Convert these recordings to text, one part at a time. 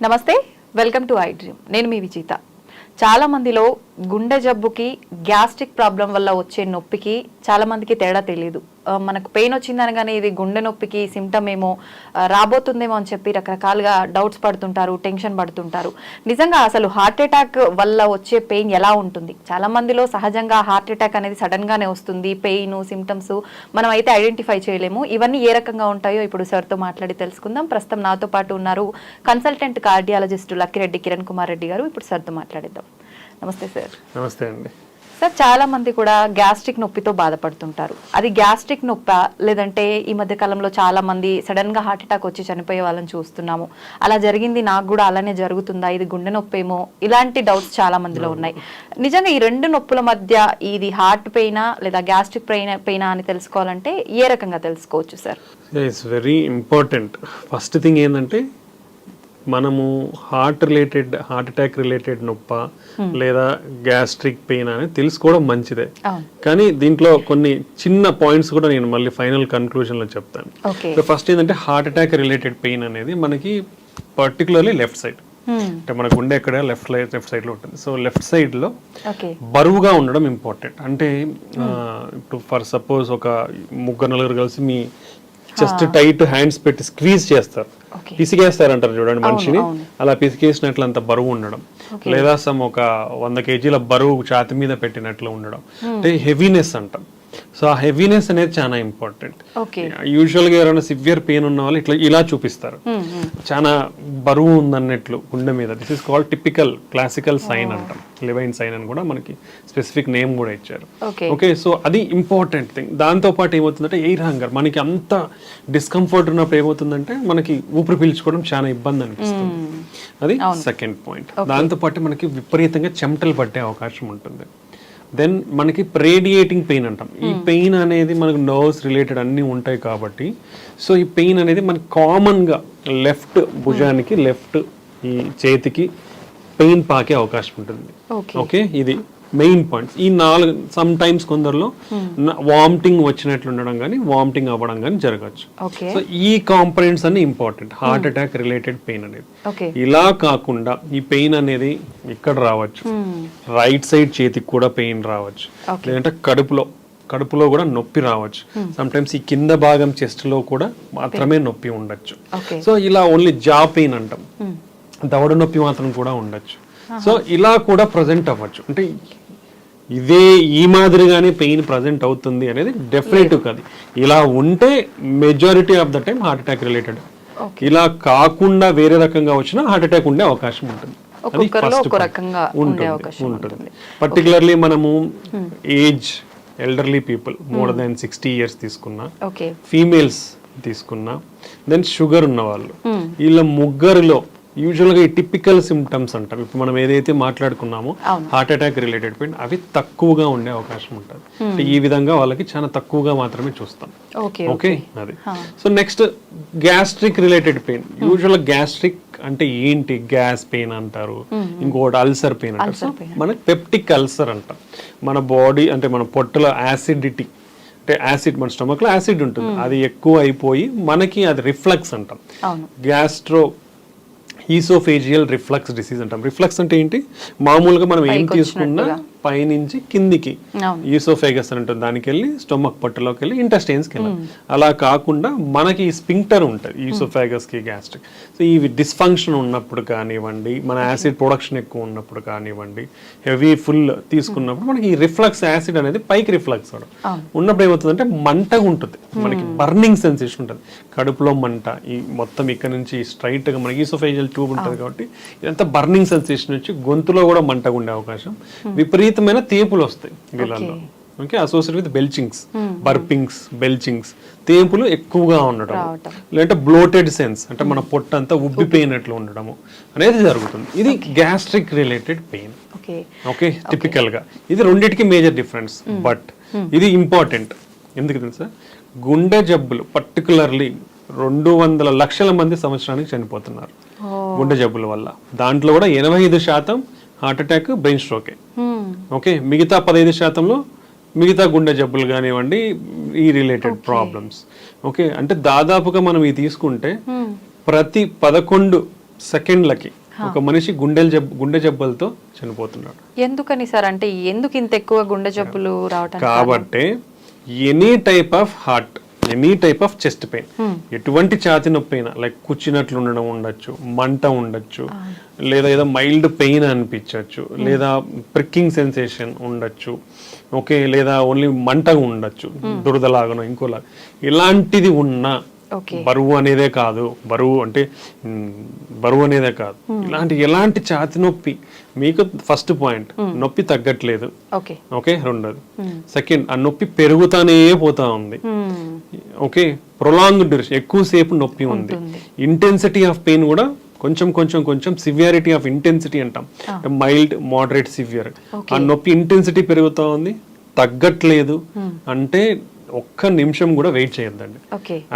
నమస్తే, welcome to I dream. నేను మీ విజేత. చాలా మందిలో గుండె జబ్బుకి గ్యాస్ట్రిక్ ప్రాబ్లం వల్ల వచ్చే నొప్పికి చాలా మందికి తేడా తెలియదు. మనకు పెయిన్ వచ్చిందనగానే ఇది గుండె నొప్పికి సిమ్టమ్ ఏమో రాబోతుందేమో అని చెప్పి రకరకాలుగా డౌట్స్ పడుతుంటారు, టెన్షన్ పడుతుంటారు. నిజంగా అసలు హార్ట్ అటాక్ వల్ల వచ్చే పెయిన్ ఎలా ఉంటుంది? చాలా మందిలో సహజంగా హార్ట్ అటాక్ అనేది సడన్ గానే వస్తుంది. పెయిన్ సిమ్టమ్స్ మనం అయితే ఐడెంటిఫై చేయలేము. ఇవన్నీ ఏ రకంగా ఉంటాయో ఇప్పుడు సార్తో మాట్లాడి తెలుసుకుందాం. ప్రస్తుతం నాతో పాటు ఉన్నారు కన్సల్టెంట్ కార్డియాలజిస్ట్ లక్కిరెడ్డి కిరణ్ కుమార్ రెడ్డి గారు. ఇప్పుడు సార్తో మాట్లాడిద్దాం. నమస్తే సార్. నమస్తే అండి. సార్, చాలా మంది కూడా గ్యాస్ట్రిక్ నొప్పితో బాధపడుతుంటారు. అది గ్యాస్ట్రిక్ నొప్పా, లేదంటే ఈ మధ్య కాలంలో చాలా మంది సడన్ గా హార్ట్ అటాక్ వచ్చి చనిపోయే వాళ్ళని చూస్తున్నాము. అలా జరిగింది, నాకు కూడా అలానే జరుగుతుందా, ఇది గుండె నొప్పేమో, ఇలాంటి డౌట్స్ చాలా మందిలో ఉన్నాయి. నిజంగా ఈ రెండు నొప్పుల మధ్య ఇది హార్ట్ పెయినా లేదా గ్యాస్ట్రిక్ పెయినా అని తెలుసుకోవాలంటే ఏ రకంగా తెలుసుకోవచ్చు sir? It's very important. First thing ఏంటంటే మనము హార్ట్ అటాక్ రిలేటెడ్ నొప్ప లేదా గ్యాస్ట్రిక్ పెయిన్ అనేది తెలుసుకోవడం మంచిదే. కానీ దీంట్లో కొన్ని చిన్న పాయింట్స్ కూడా నేను మళ్ళీ ఫైనల్ కన్క్లూజన్ లో చెప్తాను. ఫస్ట్ ఏంటంటే హార్ట్ అటాక్ రిలేటెడ్ పెయిన్ అనేది మనకి పర్టికులర్లీ లెఫ్ట్ సైడ్, అంటే మన గుండె ఎక్కడ లెఫ్ట్ సైడ్ లో ఉంటుంది. సో లెఫ్ట్ సైడ్ లో బరువుగా ఉండడం ఇంపార్టెంట్. అంటే ఇప్పుడు ఫర్ సపోజ్ ఒక నలుగురు కలిసి మీ జస్ట్ టైట్ హ్యాండ్స్ పెట్టి స్క్వీజ్ చేస్తారు, పిసికేస్తారు అంటారు చూడండి మనిషిని, అలా పిసికేసినట్లు అంత బరువు ఉండడం, లేదా ఒక 100 kg బరువు ఛాతి మీద పెట్టినట్లు ఉండడం, అంటే హెవీనెస్ అంటాం. సో ఆ హెవీనెస్ అనేది చాలా ఇంపార్టెంట్. యూజువల్ గా ఎవరైనా సివియర్ పెయిన్ ఉన్న వాళ్ళు ఇలా చూపిస్తారు, చాలా బరువు ఉందన్నట్లు గుండె మీద. This is called typical classical sign అంటాం. లెవైన్ సైన్ అని కూడా మనకి స్పెసిఫిక్ నేమ్ కూడా ఇచ్చారు. ఓకే, సో అది ఇంపార్టెంట్ థింగ్. దాంతో పాటు ఏమవుతుందంటే ఎయిర్ హంగర్. మనకి అంత డిస్కంఫర్ట్ ఉన్నప్పుడు ఏమవుతుందంటే మనకి ఊపిరి పీల్చుకోవడం చాలా ఇబ్బంది అనిపిస్తుంది. అది సెకండ్ పాయింట్. దాంతో పాటు మనకి విపరీతంగా చెమటలు పట్టే అవకాశం ఉంటుంది. దెన్ మనకి రేడియేటింగ్ పెయిన్ అంటాం. ఈ పెయిన్ అనేది మనకు నర్వ్స్ రిలేటెడ్ అన్నీ ఉంటాయి కాబట్టి, సో ఈ పెయిన్ అనేది మనకి కామన్గా లెఫ్ట్ భుజానికి, లెఫ్ట్ ఈ చేతికి పెయిన్ పాకే అవకాశం ఉంటుంది. ఓకే, ఇది మెయిన్ పాయింట్స్. ఈ 4 సమ్ టైమ్స్ కొందరిలో వామిటింగ్ వచ్చినట్లు ఉండడం కానీ వామిటింగ్ అవ్వడం కానీ జరగచ్చు. సో ఈ కాంపనెంట్స్ అన్ని important heart attack related pain అనేది. ఇలా కాకుండా ఈ పెయిన్ అనేది ఇక్కడ రావచ్చు, రైట్ సైడ్ చేతికి కూడా పెయిన్ రావచ్చు, లేదంటే కడుపులో కూడా నొప్పి రావచ్చు. సమ్ టైమ్స్ ఈ కింద భాగం చెస్ట్ లో కూడా మాత్రమే నొప్పి ఉండొచ్చు. సో ఇలా ఓన్లీ జా పెయిన్ అంటాం, దవడ నొప్పి మాత్రం కూడా ఉండొచ్చు. సో ఇలా కూడా ప్రజెంట్ అవ్వచ్చు. అంటే ఇదే ఈ మాదిరిగానే పెయిన్ ప్రజెంట్ అవుతుంది అనేది డెఫినెటివ్ కాదు. ఇలా ఉంటే majority of the time heart attack related. ఇలా కాకుండా వేరే రకంగా వచ్చినా హార్ట్ అటాక్ ఉండే అవకాశం ఉంటుంది. ఉంటుంది. పర్టికులర్లీ మనము age elderly people more than 60 years తీసుకున్నా, ఫీమేల్స్ తీసుకున్నా, దెన్ షుగర్ ఉన్న వాళ్ళు, వీళ్ళ ముగ్గురిలో యూజువల్గా ఈ టిపికల్ సిమ్టమ్స్ అంటాం. ఇప్పుడు మనం ఏదైతే మాట్లాడుకున్నామో హార్ట్ అటాక్ రిలేటెడ్ పెయిన్, అవి తక్కువగా ఉండే అవకాశం ఉంటుంది. అంటే ఈ విధంగా వాళ్ళకి చాలా తక్కువగా మాత్రమే చూస్తాం. ఓకే, అది. So next gastric related pain. యూజువల్గా గ్యాస్ట్రిక్ అంటే ఏంటి? గ్యాస్ పెయిన్ అంటారు, ఇంకోటి అల్సర్ పెయిన్ అంటారు. సో మనకి పెప్టిక్ అల్సర్ అంటాం. మన బాడీ అంటే మన పొట్టలో యాసిడిటీ, అంటే యాసిడ్, మన స్టమక్ లో యాసిడ్ ఉంటుంది, అది ఎక్కువ అయిపోయి మనకి అది రిఫ్లక్స్ అంటాం. గ్యాస్ట్రో ఈసోఫేజియల్ రిఫ్లక్స్ డిసీజ్ అంటాం. రిఫ్లక్స్ అంటే ఏంటి? మామూలుగా మనం ఏం తీసుకున్నా పైనుంచి కిందికి ఈసోఫేగస్ అని ఉంటుంది, దానికి వెళ్ళి స్టొమక్ పొట్టలోకి వెళ్ళి ఇంటెస్టైన్స్కి వెళ్ళాలి. అలా కాకుండా మనకి స్పింక్టర్ ఉంటుంది ఈసోఫేగస్ కి, గ్యాస్ట్రిక్. సో ఇవి డిస్ఫంక్షన్ ఉన్నప్పుడు కానివ్వండి, మన యాసిడ్ ప్రొడక్షన్ ఎక్కువ ఉన్నప్పుడు కానివ్వండి, హెవీ ఫుల్ తీసుకున్నప్పుడు మనకి ఈ రిఫ్లక్స్ యాసిడ్ అనేది పైకి రిఫ్లక్స్ ఉన్నప్పుడు ఏమవుతుందంటే మంటగా ఉంటుంది, మనకి బర్నింగ్ సెన్సేషన్ ఉంటుంది, కడుపులో మంట. ఈ మొత్తం ఇక్కడ నుంచి స్ట్రైట్ గా మనకి ఈసోఫేజియల్ ట్యూబ్ ఉంటుంది కాబట్టి ఇదంతా బర్నింగ్ సెన్సేషన్ వచ్చి గొంతులో కూడా మంటగా ఉండే అవకాశం, విపరీతమైన తేపులు వస్తాయి వీళ్ళల్లో. Okay, associate with belchings, burpings, belchings, తేపులు ఎక్కువగా ఉండడం, లేదంటే బ్లోటెడ్ సెన్స్ అంటే మన పొట్ట అంతా ఉబ్బిపోయినట్లు ఉండడము అనేది జరుగుతుంది. ఇది gastric related pain. Okay, typical గా ఇది రెండింటికి మేజర్ డిఫరెన్స్. బట్ ఇది ఇంపార్టెంట్ ఎందుకు తెలుసా? గుండె జబ్బులు పర్టికులర్లీ 200 లక్షల మంది సంవత్సరానికి చనిపోతున్నారు గుండె జబ్బుల వల్ల. దాంట్లో కూడా 85% హార్ట్ అటాక్, బ్రెయిన్ స్ట్రోకే. ఓకే, మిగతా 15%లో మిగతా గుండె జబ్బులు కానివ్వండి, ఈ రిలేటెడ్ ప్రాబ్లమ్స్. ఓకే, అంటే దాదాపుగా మనం ఇది తీసుకుంటే ప్రతి 11 సెకండ్లకి ఒక మనిషి గుండె జబ్బులతో చనిపోతున్నాడు. ఎందుకని సార్, అంటే ఎందుకు ఇంత ఎక్కువ గుండె జబ్బులు రావటం? కాబట్టి any type of heart, any type of chest pain, ఎటువంటి ఛాతి నొప్పి అయినా, లైక్ కూర్చున్నట్లు ఉండడం ఉండొచ్చు, మంట ఉండొచ్చు, లేదా ఏదో మైల్డ్ పెయిన్ అనిపించవచ్చు, లేదా ప్రిక్కింగ్ సెన్సేషన్ ఉండొచ్చు, ఓకే, లేదా ఓన్లీ మంటగా ఉండొచ్చు, దురదలాగనో ఇంకోలాగా, ఇలాంటిది ఉన్నా బరువు అనేదే కాదు, ఇలాంటి ఎలాంటి ఛాతి నొప్పి మీకు ఫస్ట్ పాయింట్, నొప్పి తగ్గట్లేదు, ఓకే, రెండోది. సెకండ్, ఆ నొప్పి పెరుగుతానే పోతా ఉంది, ఓకే, ప్రొలాంగ్ డ్యూరేషన్, ఎక్కువసేపు నొప్పి ఉంది, ఇంటెన్సిటీ ఆఫ్ పెయిన్ కూడా కొంచెం సివియారిటీ ఆఫ్ ఇంటెన్సిటీ అంటాం, మైల్డ్, మోడరేట్, సివియర్, ఆ నొప్పి ఇంటెన్సిటీ పెరుగుతా ఉంది, తగ్గట్లేదు అంటే ఒక్క నిమిషం కూడా వెయిట్ చేయొద్దండి.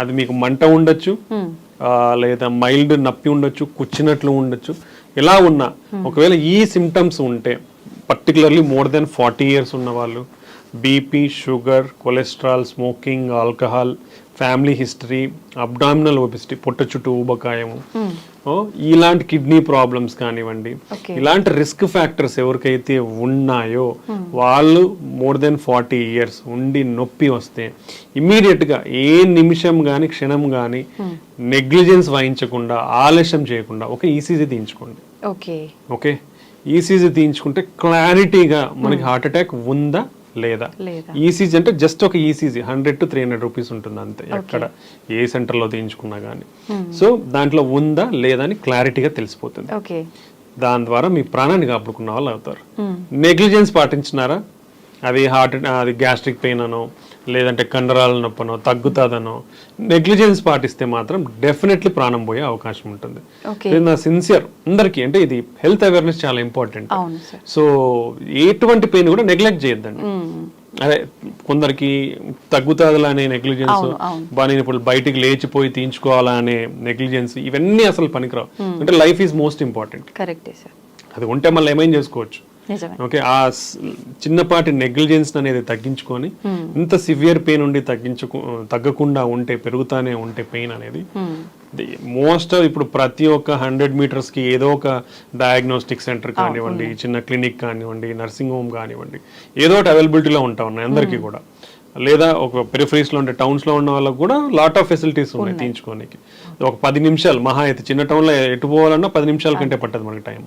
అది మీకు మంట ఉండొచ్చు, లేదా మైల్డ్ నొప్పి ఉండొచ్చు, కూర్చున్నట్లు ఉండొచ్చు, ఇలా ఉన్నా ఒకవేళ ఈ సిమ్టమ్స్ ఉంటే, పర్టికులర్లీ మోర్ దెన్ 40 years ఉన్న వాళ్ళు, BP, sugar, cholesterol, smoking, alcohol, family history, abdominal obesity, పొట్ట చుట్టూ ఊబకాయము, ఇలాంటి కిడ్నీ ప్రాబ్లమ్స్ కానివ్వండి, ఇలాంటి రిస్క్ ఫ్యాక్టర్స్ ఎవరికైతే ఉన్నాయో వాళ్ళు మోర్ దెన్ 40 years ఉండి నొప్పి వస్తే ఇమ్మీడియట్ గా ఏ నిమిషం గాని క్షణం గాని నెగ్లిజెన్స్ వహించకుండా, ఆలస్యం చేయకుండా ఒక ఈసీజీ తీయించుకోండి. ఓకే, ఈసీజీ తీయించుకుంటే క్లారిటీగా మనకి హార్ట్ అటాక్ ఉందా లేదా. ఈసీజీ అంటే జస్ట్ ఒక ఈసీజీ 100 to 300 rupees ఉంటుంది అంతే, ఎక్కడ ఏ సెంటర్ లో తీయించుకున్నా గానీ. సో దాంట్లో ఉందా లేదా అని క్లారిటీగా తెలిసిపోతుంది. దాని ద్వారా మీ ప్రాణాన్ని కాపాడుకున్న వాళ్ళు అవుతారు. నెగ్లిజెన్స్ పాటించినారా, అది గ్యాస్ట్రిక్ పెయిన్ అనో, లేదంటే కండరాల నొప్పనో, తగ్గుతాదనో నెగ్లిజెన్స్ పాటిస్తే మాత్రం డెఫినెట్లీ ప్రాణం పోయే అవకాశం ఉంటుంది. నా సిన్సియర్ అందరికీ, అంటే ఇది హెల్త్ అవేర్నెస్ చాలా ఇంపార్టెంట్. సో ఎటువంటి పెయిన్ కూడా నెగ్లెక్ట్ చేయొద్దండి. అదే కొందరికి తగ్గుతాదలా అనే నెగ్లిజెన్స్, బాగా ఇప్పుడు బయటికి లేచిపోయి తీయించుకోవాలా అనే నెగ్లిజెన్స్, ఇవన్నీ అసలు పనికిరావు. అంటే లైఫ్ ఈజ్ మోస్ట్ ఇంపార్టెంట్. అది ఉంటే మళ్ళీ ఏమైనా చేసుకోవచ్చు. ఓకే, ఆ చిన్నపాటి నెగ్లిజెన్స్ అనేది తగ్గించుకొని ఇంత సివియర్ పెయిన్ ఉండి తగ్గకుండా ఉంటే, పెరుగుతానే ఉంటే పెయిన్ అనేది మోస్ట్ ఇప్పుడు ప్రతి ఒక్క 100 meters కి ఏదో ఒక డయాగ్నోస్టిక్ సెంటర్ కానివ్వండి, చిన్న క్లినిక్ కానివ్వండి, నర్సింగ్ హోమ్ కానివ్వండి, ఏదో ఒకటి అవైలబిలిటీలో ఉంటా ఉన్నాయి అందరికీ కూడా. లేదా ఒక పెరిఫరీస్ లో ఉండే టౌన్స్ లో ఉన్న వాళ్ళకి కూడా లాట్ ఆఫ్ ఫెసిలిటీస్ ఉన్నాయి తీయించుకోనికి. ఒక 10 నిమిషాలు మహా అయితే, చిన్న టౌన్ లో ఎటు పోవాలన్నా 10 నిమిషాల కంటే పట్టదు మనకి టైం.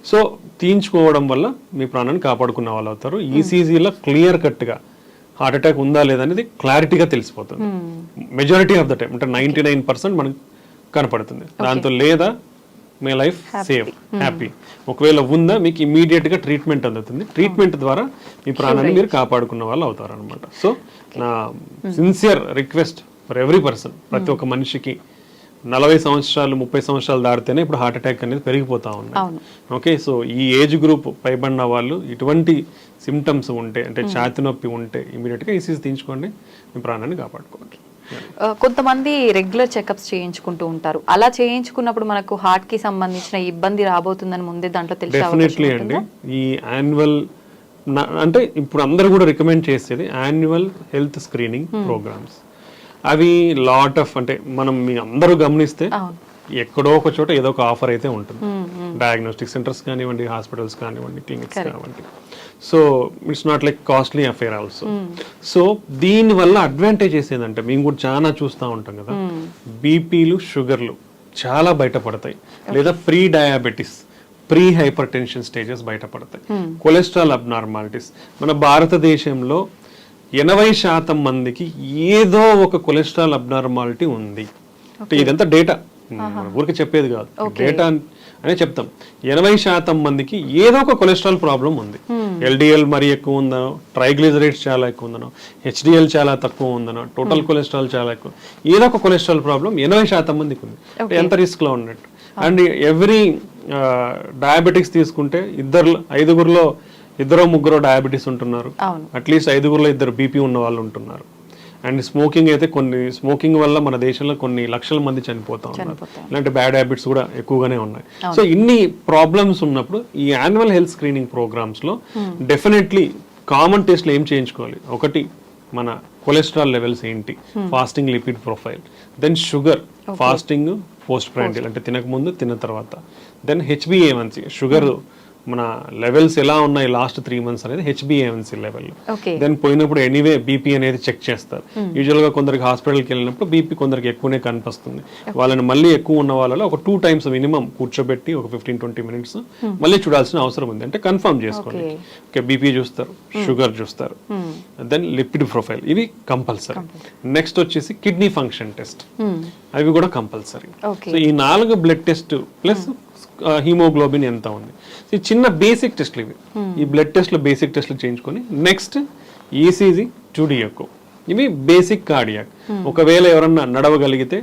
సో తీయించుకోవడం వల్ల మీ ప్రాణాన్ని కాపాడుకున్న వాళ్ళు అవుతారు. ఈసీజీలో క్లియర్ కట్ గా హార్ట్ అటాక్ ఉందా లేదా అనేది క్లారిటీగా తెలిసిపోతుంది మెజారిటీ ఆఫ్ ద టైం, అంటే 99% మనకు కనపడుతుంది. దాంతో లేదా మీ లైఫ్ సేవ్, హ్యాపీ. ఒకవేళ ఉందా మీకు ఇమీడియట్ గా ట్రీట్మెంట్ అందుతుంది. ట్రీట్మెంట్ ద్వారా మీ ప్రాణాన్ని మీరు కాపాడుకున్న వాళ్ళు అవుతారు అనమాట. సో నా sincere request for every person, ప్రతి ఒక్క మనిషికి 40 సంవత్సరాలు 30 సంవత్సరాలు దాటితేనే ఇప్పుడు హార్ట్ అటాక్ అనేది పెరిగిపోతా ఉన్నాయి. ఓకే, సో ఈ ఏజ్ గ్రూప్ పైబడిన వాళ్ళు ఇటువంటి సిమ్టమ్స్ ఉంటే, అంటే ఛాతి నొప్పి ఉంటే ఇమీడియట్ గా ఈసీజీ తీయించుకోండి, మీ ప్రాణాన్ని కాపాడుకోండి. కొంతమంది రెగ్యులర్ చెకప్స్ చేయించుకుంటూ ఉంటారు. అలా చేయించుకున్నప్పుడు మనకు హార్ట్ కి సంబంధించిన ఇబ్బంది రాబోతుందని ముందే దాంట్లో తెలిసి డెఫినెట్లీ అండి. ఈ యాన్యువల్, అంటే ఇప్పుడు అందరూ కూడా రికమెండ్ చేసేది యాన్యువల్ హెల్త్ స్క్రీనింగ్ ప్రోగ్రామ్స్. అవి లాట్ ఆఫ్, అంటే మనం మీ అందరూ గమనిస్తే ఎక్కడో ఒక చోట ఏదో ఒక ఆఫర్ అయితే ఉంటుంది. డయాగ్నోస్టిక్ సెంటర్స్ కానివ్వండి, హాస్పిటల్స్ కానివ్వండి, క్లినిక్స్ కానివ్వండి. So it's not like costly affair also. So దీని వల్ల అడ్వాంటేజెస్ ఏంటంటే, మేము కూడా చాలా చూస్తూ ఉంటాం కదా, బీపీలు, షుగర్లు చాలా బయటపడతాయి, లేదా pre diabetes, pre hyper tension stages బయటపడతాయి, కొలెస్ట్రాల్ అబ్నార్మాలిటీస్. మన భారతదేశంలో 80% మందికి ఏదో ఒక కొలెస్ట్రాల్ అబ్నార్మాలిటీ ఉంది. ఇదంతా డేటా, ఊరికి చెప్పేది కాదు, డేటా అనే చెప్తాం. 80% మందికి ఏదో ఒక కొలెస్ట్రాల్ ప్రాబ్లం ఉంది. ఎల్డిఎల్ మరీ ఎక్కువ ఉందనో, ట్రైగ్లిజరైడ్స్ చాలా ఎక్కువ ఉందనో, హెచ్డిఎల్ చాలా తక్కువ ఉందనో, టోటల్ కొలెస్ట్రాల్ చాలా ఎక్కువ, ఏదో ఒక కొలెస్ట్రాల్ ప్రాబ్లం 80% మందికి ఉంది. ఎంత రిస్క్ లో ఉన్నట్టు. అండ్ ఎవ్రీ డయాబెటిక్స్ తీసుకుంటే 5గురిలో 2-3 డయాబెటీస్ ఉంటున్నారు, అట్లీస్ట్ 5గురిలో 2 బీపీ ఉన్న వాళ్ళు ఉంటున్నారు. అండ్ స్మోకింగ్ అయితే, స్మోకింగ్ వల్ల మన దేశంలో కొన్ని లక్షల మంది చనిపోతా ఉన్నారు. ఇలాంటి బ్యాడ్ హ్యాబిట్స్ కూడా ఎక్కువగానే ఉన్నాయి. సో ఇన్ని ప్రాబ్లమ్స్ ఉన్నప్పుడు ఈ యాన్యువల్ హెల్త్ స్క్రీనింగ్ ప్రోగ్రామ్స్ లో డెఫినెట్లీ కామన్ టెస్ట్లు ఏం చేయించుకోవాలి. ఒకటి మన కొలెస్ట్రాల్ లెవెల్స్ ఏంటి, fasting lipid profile, then sugar, fasting post prandial అంటే తినకముందు తిన్న తర్వాత, దెన్ HbA1c షుగర్ మన లెవెల్స్ ఎలా ఉన్నాయి లాస్ట్ 3 months అనేది HbA1c లెవెల్. దెన్ పోయినప్పుడు ఎనీవే బీపీ అనేది చెక్ చేస్తారు. యూజువల్ గా కొందరికి హాస్పిటల్కి వెళ్ళినప్పుడు బీపీ కొందరికి ఎక్కువనే కనిపిస్తుంది. వాళ్ళని మళ్ళీ ఎక్కువ ఉన్న వాళ్ళలో ఒక 2 times మినిమం కూర్చోబెట్టి ఒక 15-20 minutes మళ్ళీ చూడాల్సిన అవసరం ఉంది. అంటే కన్ఫర్మ్ చేసుకోండి. ఓకే, బీపీ చూస్తారు, షుగర్ చూస్తారు, దెన్ లిపిడ్ ప్రొఫైల్, ఇవి కంపల్సరీ. నెక్స్ట్ వచ్చేసి కిడ్నీ ఫంక్షన్ టెస్ట్, అవి కూడా కంపల్సరీ. సో ఈ 4 బ్లడ్ టెస్ట్ ప్లస్ హీమోగ్లోబిన్ ఎంత ఉంది, ఈ చిన్న బేసిక్ టెస్ట్లు ఇవి. ఈ బ్లడ్ టెస్ట్లు బేసిక్ టెస్ట్లు చేయించుకొని నెక్స్ట్ ఈసీజీ, 2D ఎకో, ఇవి బేసిక్ కార్డియాక్. ఒకవేళ ఎవరన్నా నడవగలిగితే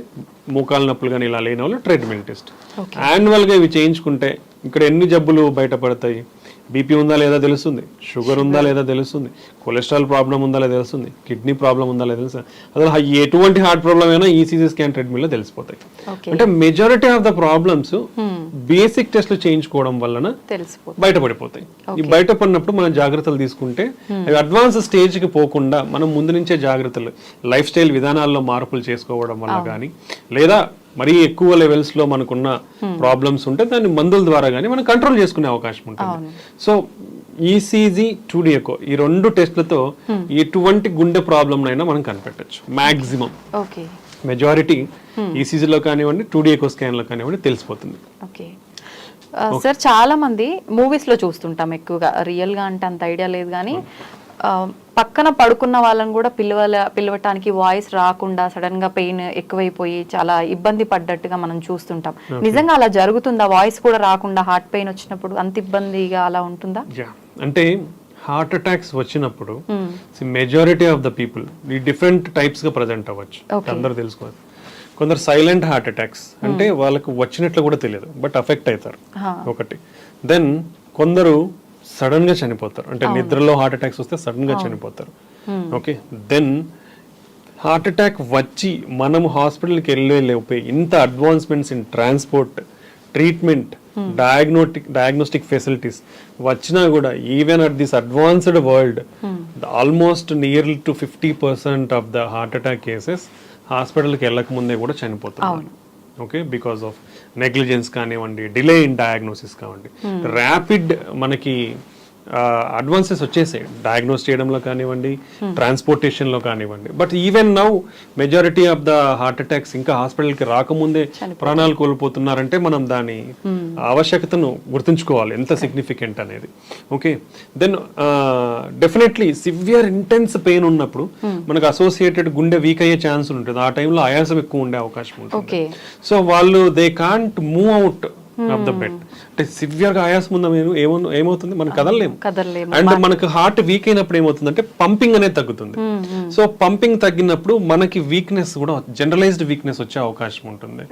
మోకాలు నొప్పులు కానీ ఇలా లేని వాళ్ళు ట్రీట్మెంట్ టెస్ట్. యాన్యువల్ గా ఇవి చేయించుకుంటే ఇక్కడ ఎన్ని జబ్బులు బయటపడతాయి, బీపీ ఉందా లేదా తెలుస్తుంది, షుగర్ ఉందా లేదా తెలుస్తుంది, కొలెస్ట్రాల్ ప్రాబ్లం ఉందా లేదా తెలుస్తుంది, కిడ్నీ ప్రాబ్లం ఉందా లేదా తెలుస్తుంది. అసలు ఎటువంటి హార్ట్ ప్రాబ్లం అయినా ఈసీజీ స్కాన్ ట్రీట్మెంట్ లో తెలిసిపోతాయి. అంటే majority of the problems basic టెస్ట్లు చేయించుకోవడం వలన బయటపడిపోతాయి. ఈ బయటపడినప్పుడు మనం జాగ్రత్తలు తీసుకుంటే అవి అడ్వాన్స్ స్టేజ్ కి పోకుండా మనం ముందు నుంచే జాగ్రత్తలు, లైఫ్ స్టైల్ విధానాల్లో మార్పులు చేసుకోవడం వల్ల కానీ, లేదా మరీ ఎక్కువ లెవెల్స్ లో మనకున్న ప్రాబ్లమ్స్ ఉంటే దాన్ని మందుల ద్వారా కానీ మనం కంట్రోల్ చేసుకునే అవకాశం ఉంటుంది. సో ఈసీజీ, 2D ఎకో, ఈ 2 టెస్ట్లతో ఎటువంటి గుండె ప్రాబ్లం అయినా మనం కనిపెట్టచ్చు. మాక్సిమం మెజారిటీ ఈసీజీలో కానివ్వండి, 2D ఎకో స్కాన్ లో కానివ్వండి తెలిసిపోతుంది. సార్ చాలా మంది మూవీస్ లో చూస్తుంటాం ఎక్కువగా, రియల్ గా అంటే అంత ఐడియా లేదు కానీ పక్కన పడుకున్న వాళ్ళని కూడా పిలవటానికి వాయిస్ రాకుండా సడన్ గా పెయిన్ ఎక్కువైపోయి చాలా ఇబ్బంది పడ్డట్టుగా మనం చూస్తుంటాం. నిజంగా అలా జరుగుతుందా? వాయిస్ కూడా రాకుండా హార్ట్ పెయిన్ వచ్చినప్పుడు అంత ఇబ్బందిగా అలా ఉంటుందా? అంటే హార్ట్ అటాక్స్ వచ్చినప్పుడు మెజారిటీ ఆఫ్ ద పీపుల్ ఈ డిఫరెంట్ టైప్స్ గా ప్రజెంట్ అవ్వచ్చు. అందరూ తెలుసుకోవాలి. కొందరు సైలెంట్ హార్ట్ అటాక్స్, అంటే వాళ్ళకు వచ్చినట్లు కూడా తెలియదు బట్ అఫెక్ట్ అవుతారు ఒకటి. దెన్ కొందరు సడన్ గా చనిపోతారు, అంటే నిద్రలో హార్ట్ అటాక్స్ వస్తే సడన్ గా చనిపోతారు. ఓకే, దెన్ హార్ట్ అటాక్ వచ్చి మనం హాస్పిటల్కి వెళ్ళలేకపోయి ఇంత advancements in transport, treatment, diagnostic facilities వచ్చినా కూడా even at this advanced world almost nearly to 50% of the heart attack cases హాస్పిటల్కి వెళ్ళక ముందే కూడా చనిపోతున్నారు. ఓకే, బికాస్ ఆఫ్ నెగ్లిజెన్స్ కానివ్వండి, డిలే ఇన్ డయాగ్నోసిస్ కానివ్వండి, ర్యాపిడ్ మనకి అడ్వాన్సెస్ వచ్చేసాయి డయాగ్నోస్ చేయడంలో కానివ్వండి, ట్రాన్స్పోర్టేషన్లో కానివ్వండి. But even now majority of the heart attacks ఇంకా హాస్పిటల్కి రాకముందే ప్రాణాలు కోల్పోతున్నారంటే మనం దాని ఆవశ్యకతను గుర్తుంచుకోవాలి ఎంత సిగ్నిఫికెంట్ అనేది. Okay, then definitely severe intense pain ఉన్నప్పుడు మనకు అసోసియేటెడ్ గుండె వీక్ అయ్యే ఛాన్స్ ఉంటుంది. ఆ టైంలో ఆయాసం ఎక్కువ ఉండే అవకాశం ఉంటుంది. సో వాళ్ళు they can't move out of the bed. అంటే సివియర్ గా ఆయాసం ఉందా ఏమవుతుంది, మనం కదలలేము. అండ్ మనకు హార్ట్ వీక్ అయినప్పుడు ఏమవుతుంది అంటే పంపింగ్ అనేది తగ్గుతుంది. సో పంపింగ్ తగ్గినప్పుడు మనకి వీక్నెస్ కూడా, జనరలైజ్డ్ వీక్నెస్ వచ్చే అవకాశం ఉంటుంది.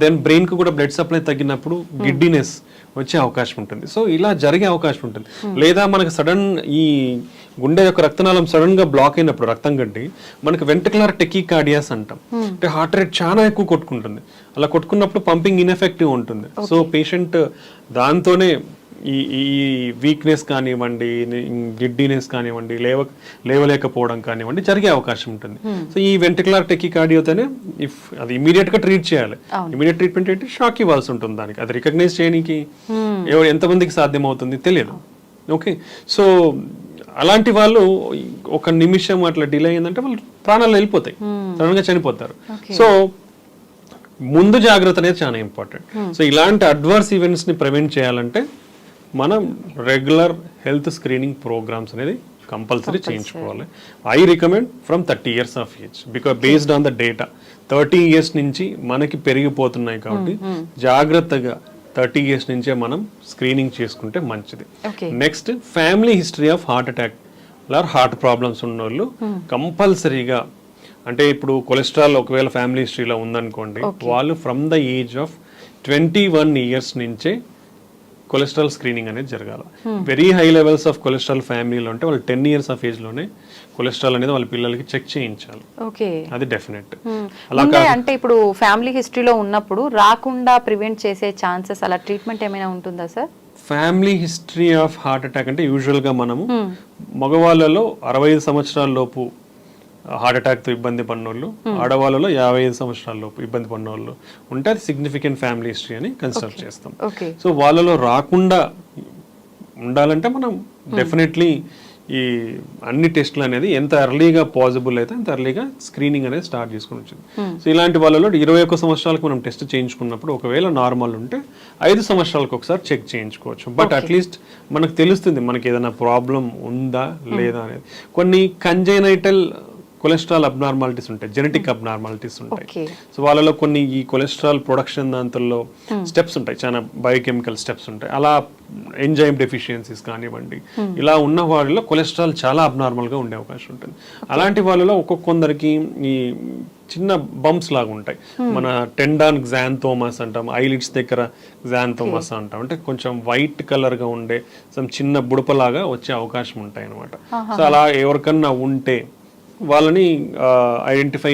దెన్ బ్రెయిన్ కు కూడా బ్లడ్ సప్లై తగ్గినప్పుడు గిడ్డినెస్ వచ్చే అవకాశం ఉంటుంది. సో ఇలా జరిగే అవకాశం ఉంటుంది. లేదా మనకు సడన్ ఈ గుండె యొక్క రక్తనాళం సడన్ గా బ్లాక్ అయినప్పుడు రక్తం గడ్డి మనకు వెంట్రికులర్ టెకీకార్డియాస్ అంటాం. అంటే హార్ట్ రేట్ చాలా ఎక్కువ కొట్టుకుంటుంది. అలా కొట్టుకున్నప్పుడు పంపింగ్ ఇన్ఎఫెక్టివ్ ఉంటుంది. సో పేషెంట్ దాంతోనే ఈ వీక్నెస్ కానివ్వండి, గిడ్డినెస్ కానివ్వండి, లేవలేకపోవడం కానివ్వండి జరిగే అవకాశం ఉంటుంది. సో ఈ వెంట్రికులర్ టెకీకార్డియాతోనే ఇఫ్ అది ఇమీడియట్ గా ట్రీట్ చేయాలి. ఇమీడియట్ ట్రీట్మెంట్ ఏంటి, షాక్ ఇవ్వాల్సి ఉంటుంది. దానికి అది రికగ్నైజ్ చేయడానికి ఎంతమందికి సాధ్యం అవుతుంది తెలియదు. ఓకే, సో అలాంటి వాళ్ళు ఒక నిమిషం అట్లా డిలే అయిందంటే వాళ్ళు ప్రాణాలు వెళ్ళిపోతాయి, సడన్ గా చనిపోతారు. సో ముందు జాగ్రత్త అనేది చాలా ఇంపార్టెంట్. సో ఇలాంటి అడ్వర్స్ ఈవెంట్స్ ని ప్రివెంట్ చేయాలంటే మనం రెగ్యులర్ హెల్త్ స్క్రీనింగ్ ప్రోగ్రామ్స్ అనేది కంపల్సరీ చేయించుకోవాలి. I recommend from 30 years of age, because based on the data 30 years నుంచి మనకి పెరిగిపోతున్నాయి కాబట్టి జాగ్రత్తగా 30 years నుంచే మనం స్క్రీనింగ్ చేసుకుంటే మంచిది. Next family history of heart attack heart problems ఉన్న వాళ్ళు కంపల్సరీగా, అంటే ఇప్పుడు కొలెస్ట్రాల్ ఒకవేళ ఫ్యామిలీ హిస్టరీలో ఉందనుకోండి, వాళ్ళు from the age of 21 years నుంచే కొలెస్ట్రాల్ స్క్రీనింగ్ అనేది జరగాలి. Very high levels of cholesterol ఫ్యామిలీలో ఉంటే వాళ్ళు 10 years ఆఫ్ ఏజ్ లోనే కొలెస్ట్రాల్ అనేది వాళ్ళ పిల్లలకి చెక్ చేయించాలి. అది డెఫినెట్. అంటే ఇప్పుడు ఫ్యామిలీ హిస్టరీలో ఉన్నప్పుడు రాకుండా ప్రివెంట్ చేసే ఛాన్సెస్, అలా ట్రీట్మెంట్ ఏమైనా ఉంటుందా sir? Family history of heart attack అంటే యూజువల్ గా మనము మగవాళ్ళలో 65 సంవత్సరాల లోపు హార్ట్ అటాక్తో ఇబ్బంది పడినోళ్ళు, ఆడవాళ్ళలో 55 సంవత్సరాల లోపు ఇబ్బంది పడినోళ్ళు ఉంటే అది సిగ్నిఫికెంట్ ఫ్యామిలీ హిస్టరీ అని కన్సిడర్ చేస్తాం. సో వాళ్ళలో రాకుండా ఉండాలంటే మనం డెఫినెట్లీ ఈ అన్ని టెస్టులు అనేది ఎంత ఎర్లీగా పాసిబుల్ అయితే అంత ఎర్లీగా స్క్రీనింగ్ అనేది స్టార్ట్ చేసుకుని వచ్చింది. సో ఇలాంటి వాళ్ళలో 21 సంవత్సరాలకు మనం టెస్ట్ చేయించుకున్నప్పుడు ఒకవేళ నార్మల్ ఉంటే 5 సంవత్సరాలకు ఒకసారి చెక్ చేయించుకోవచ్చు. బట్ అట్లీస్ట్ మనకు తెలుస్తుంది మనకి ఏదైనా ప్రాబ్లం ఉందా లేదా అనేది. కొన్ని కంజైనైటల్ కొలెస్ట్రాల్ అబ్నార్మాలిటీస్ ఉంటాయి, జెనెటిక్ అబ్నార్మాలిటీస్ ఉంటాయి. సో వాళ్ళలో కొన్ని ఈ కొలెస్ట్రాల్ ప్రొడక్షన్ దాంట్లో స్టెప్స్ ఉంటాయి, చాలా బయోకెమికల్ స్టెప్స్ ఉంటాయి. అలా ఎంజైమ్ డెఫిషియన్సీస్ కానివ్వండి, ఇలా ఉన్న వాళ్ళలో కొలెస్ట్రాల్ చాలా అబ్నార్మల్గా ఉండే అవకాశం ఉంటుంది. అలాంటి వాళ్ళలో ఒక్కొక్కరికి ఈ చిన్న బంప్స్ లాగా ఉంటాయి. మన టెండాన్ గ్జాంథోమస్ అంటాం, ఐలిడ్స్ దగ్గర గ్జాంథోమస్ అంటాం. అంటే కొంచెం వైట్ కలర్గా ఉండే చిన్న బుడపలాగా వచ్చే అవకాశం ఉంటాయి అనమాట. సో అలా ఎవరికన్నా ఉంటే వాళ్ళని ఐడెంటిఫై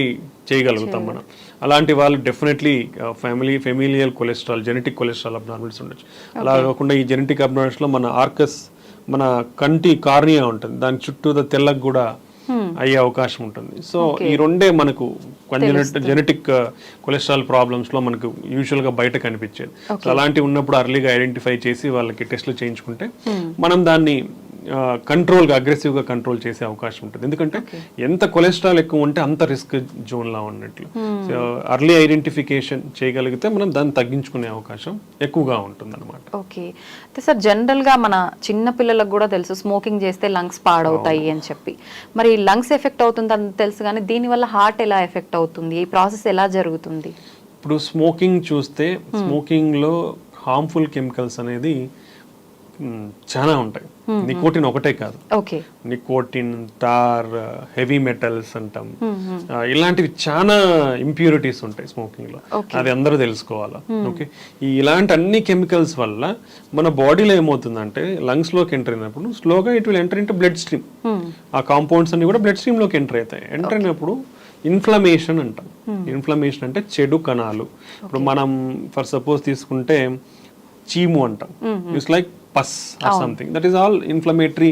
చేయగలుగుతాం మనం. అలాంటి వాళ్ళు definitely familial cholesterol, genetic cholesterol abnormals ఉండొచ్చు. అలా కాకుండా ఈ జెనెటిక్ అబ్నార్మల్స్లో మన ఆర్కస్, మన కంటి కార్నియా ఉంటుంది, దాని చుట్టూ తెల్లగా కూడా అయ్యే అవకాశం ఉంటుంది. సో ఈ రెండే మనకు జెనెటిక్ కొలెస్ట్రాల్ ప్రాబ్లమ్స్ లో మనకు యూజువల్ గా బయట కనిపించేది. సో అలాంటివి ఉన్నప్పుడు అర్లీగా ఐడెంటిఫై చేసి వాళ్ళకి టెస్టులు చేయించుకుంటే మనం దాన్ని కంట్రోల్గా, అగ్రెసివ్గా కంట్రోల్ చేసే అవకాశం ఉంటుంది. ఎందుకంటే ఎంత కొలెస్ట్రాల్ ఎక్కువ ఉంటే అంత రిస్క్ జోన్లా ఉన్నట్లు. సో అర్లీ ఐడెంటిఫికేషన్ చేయగలిగితే మనం దాన్ని తగ్గించుకునే అవకాశం ఎక్కువగా ఉంటుంది అనమాట. ఓకే. అయితే సార్ జనరల్గా మన చిన్న పిల్లలకు కూడా తెలుసు స్మోకింగ్ చేస్తే లంగ్స్ పాడవుతాయి అని చెప్పి. మరి లంగ్స్ ఎఫెక్ట్ అవుతుందని తెలుసు, కానీ దీనివల్ల హార్ట్ ఎలా ఎఫెక్ట్ అవుతుంది, ఈ ప్రాసెస్ ఎలా జరుగుతుంది? ఇప్పుడు స్మోకింగ్ చూస్తే స్మోకింగ్లో హార్మ్ఫుల్ కెమికల్స్ అనేది చాలా ఉంటాయి. నికోటిన్ ఒకటే కాదు, నికోటిన్, టార్, హెవీ మెటల్స్ అంటాం, ఇలాంటివి చాలా ఇంప్యూరిటీస్ ఉంటాయి స్మోకింగ్ లో. అది అందరూ తెలుసుకోవాలా. ఓకే, ఇలాంటి అన్ని కెమికల్స్ వల్ల మన బాడీలో ఏమవుతుందంటే లంగ్స్ లోకి ఎంటర్ అయినప్పుడు స్లోగా it will enter into blood stream. ఆ కాంపౌండ్స్ అన్ని కూడా బ్లడ్ స్ట్రీమ్ లోకి ఎంటర్ అవుతాయి. ఎంటర్ అయినప్పుడు ఇన్ఫ్లమేషన్ అంటాం. ఇన్ఫ్లమేషన్ అంటే చెడు కణాలు. ఇప్పుడు మనం ఫర్ సపోజ్ తీసుకుంటే చీము అంటాం, it's like pus or something, that is all inflammatory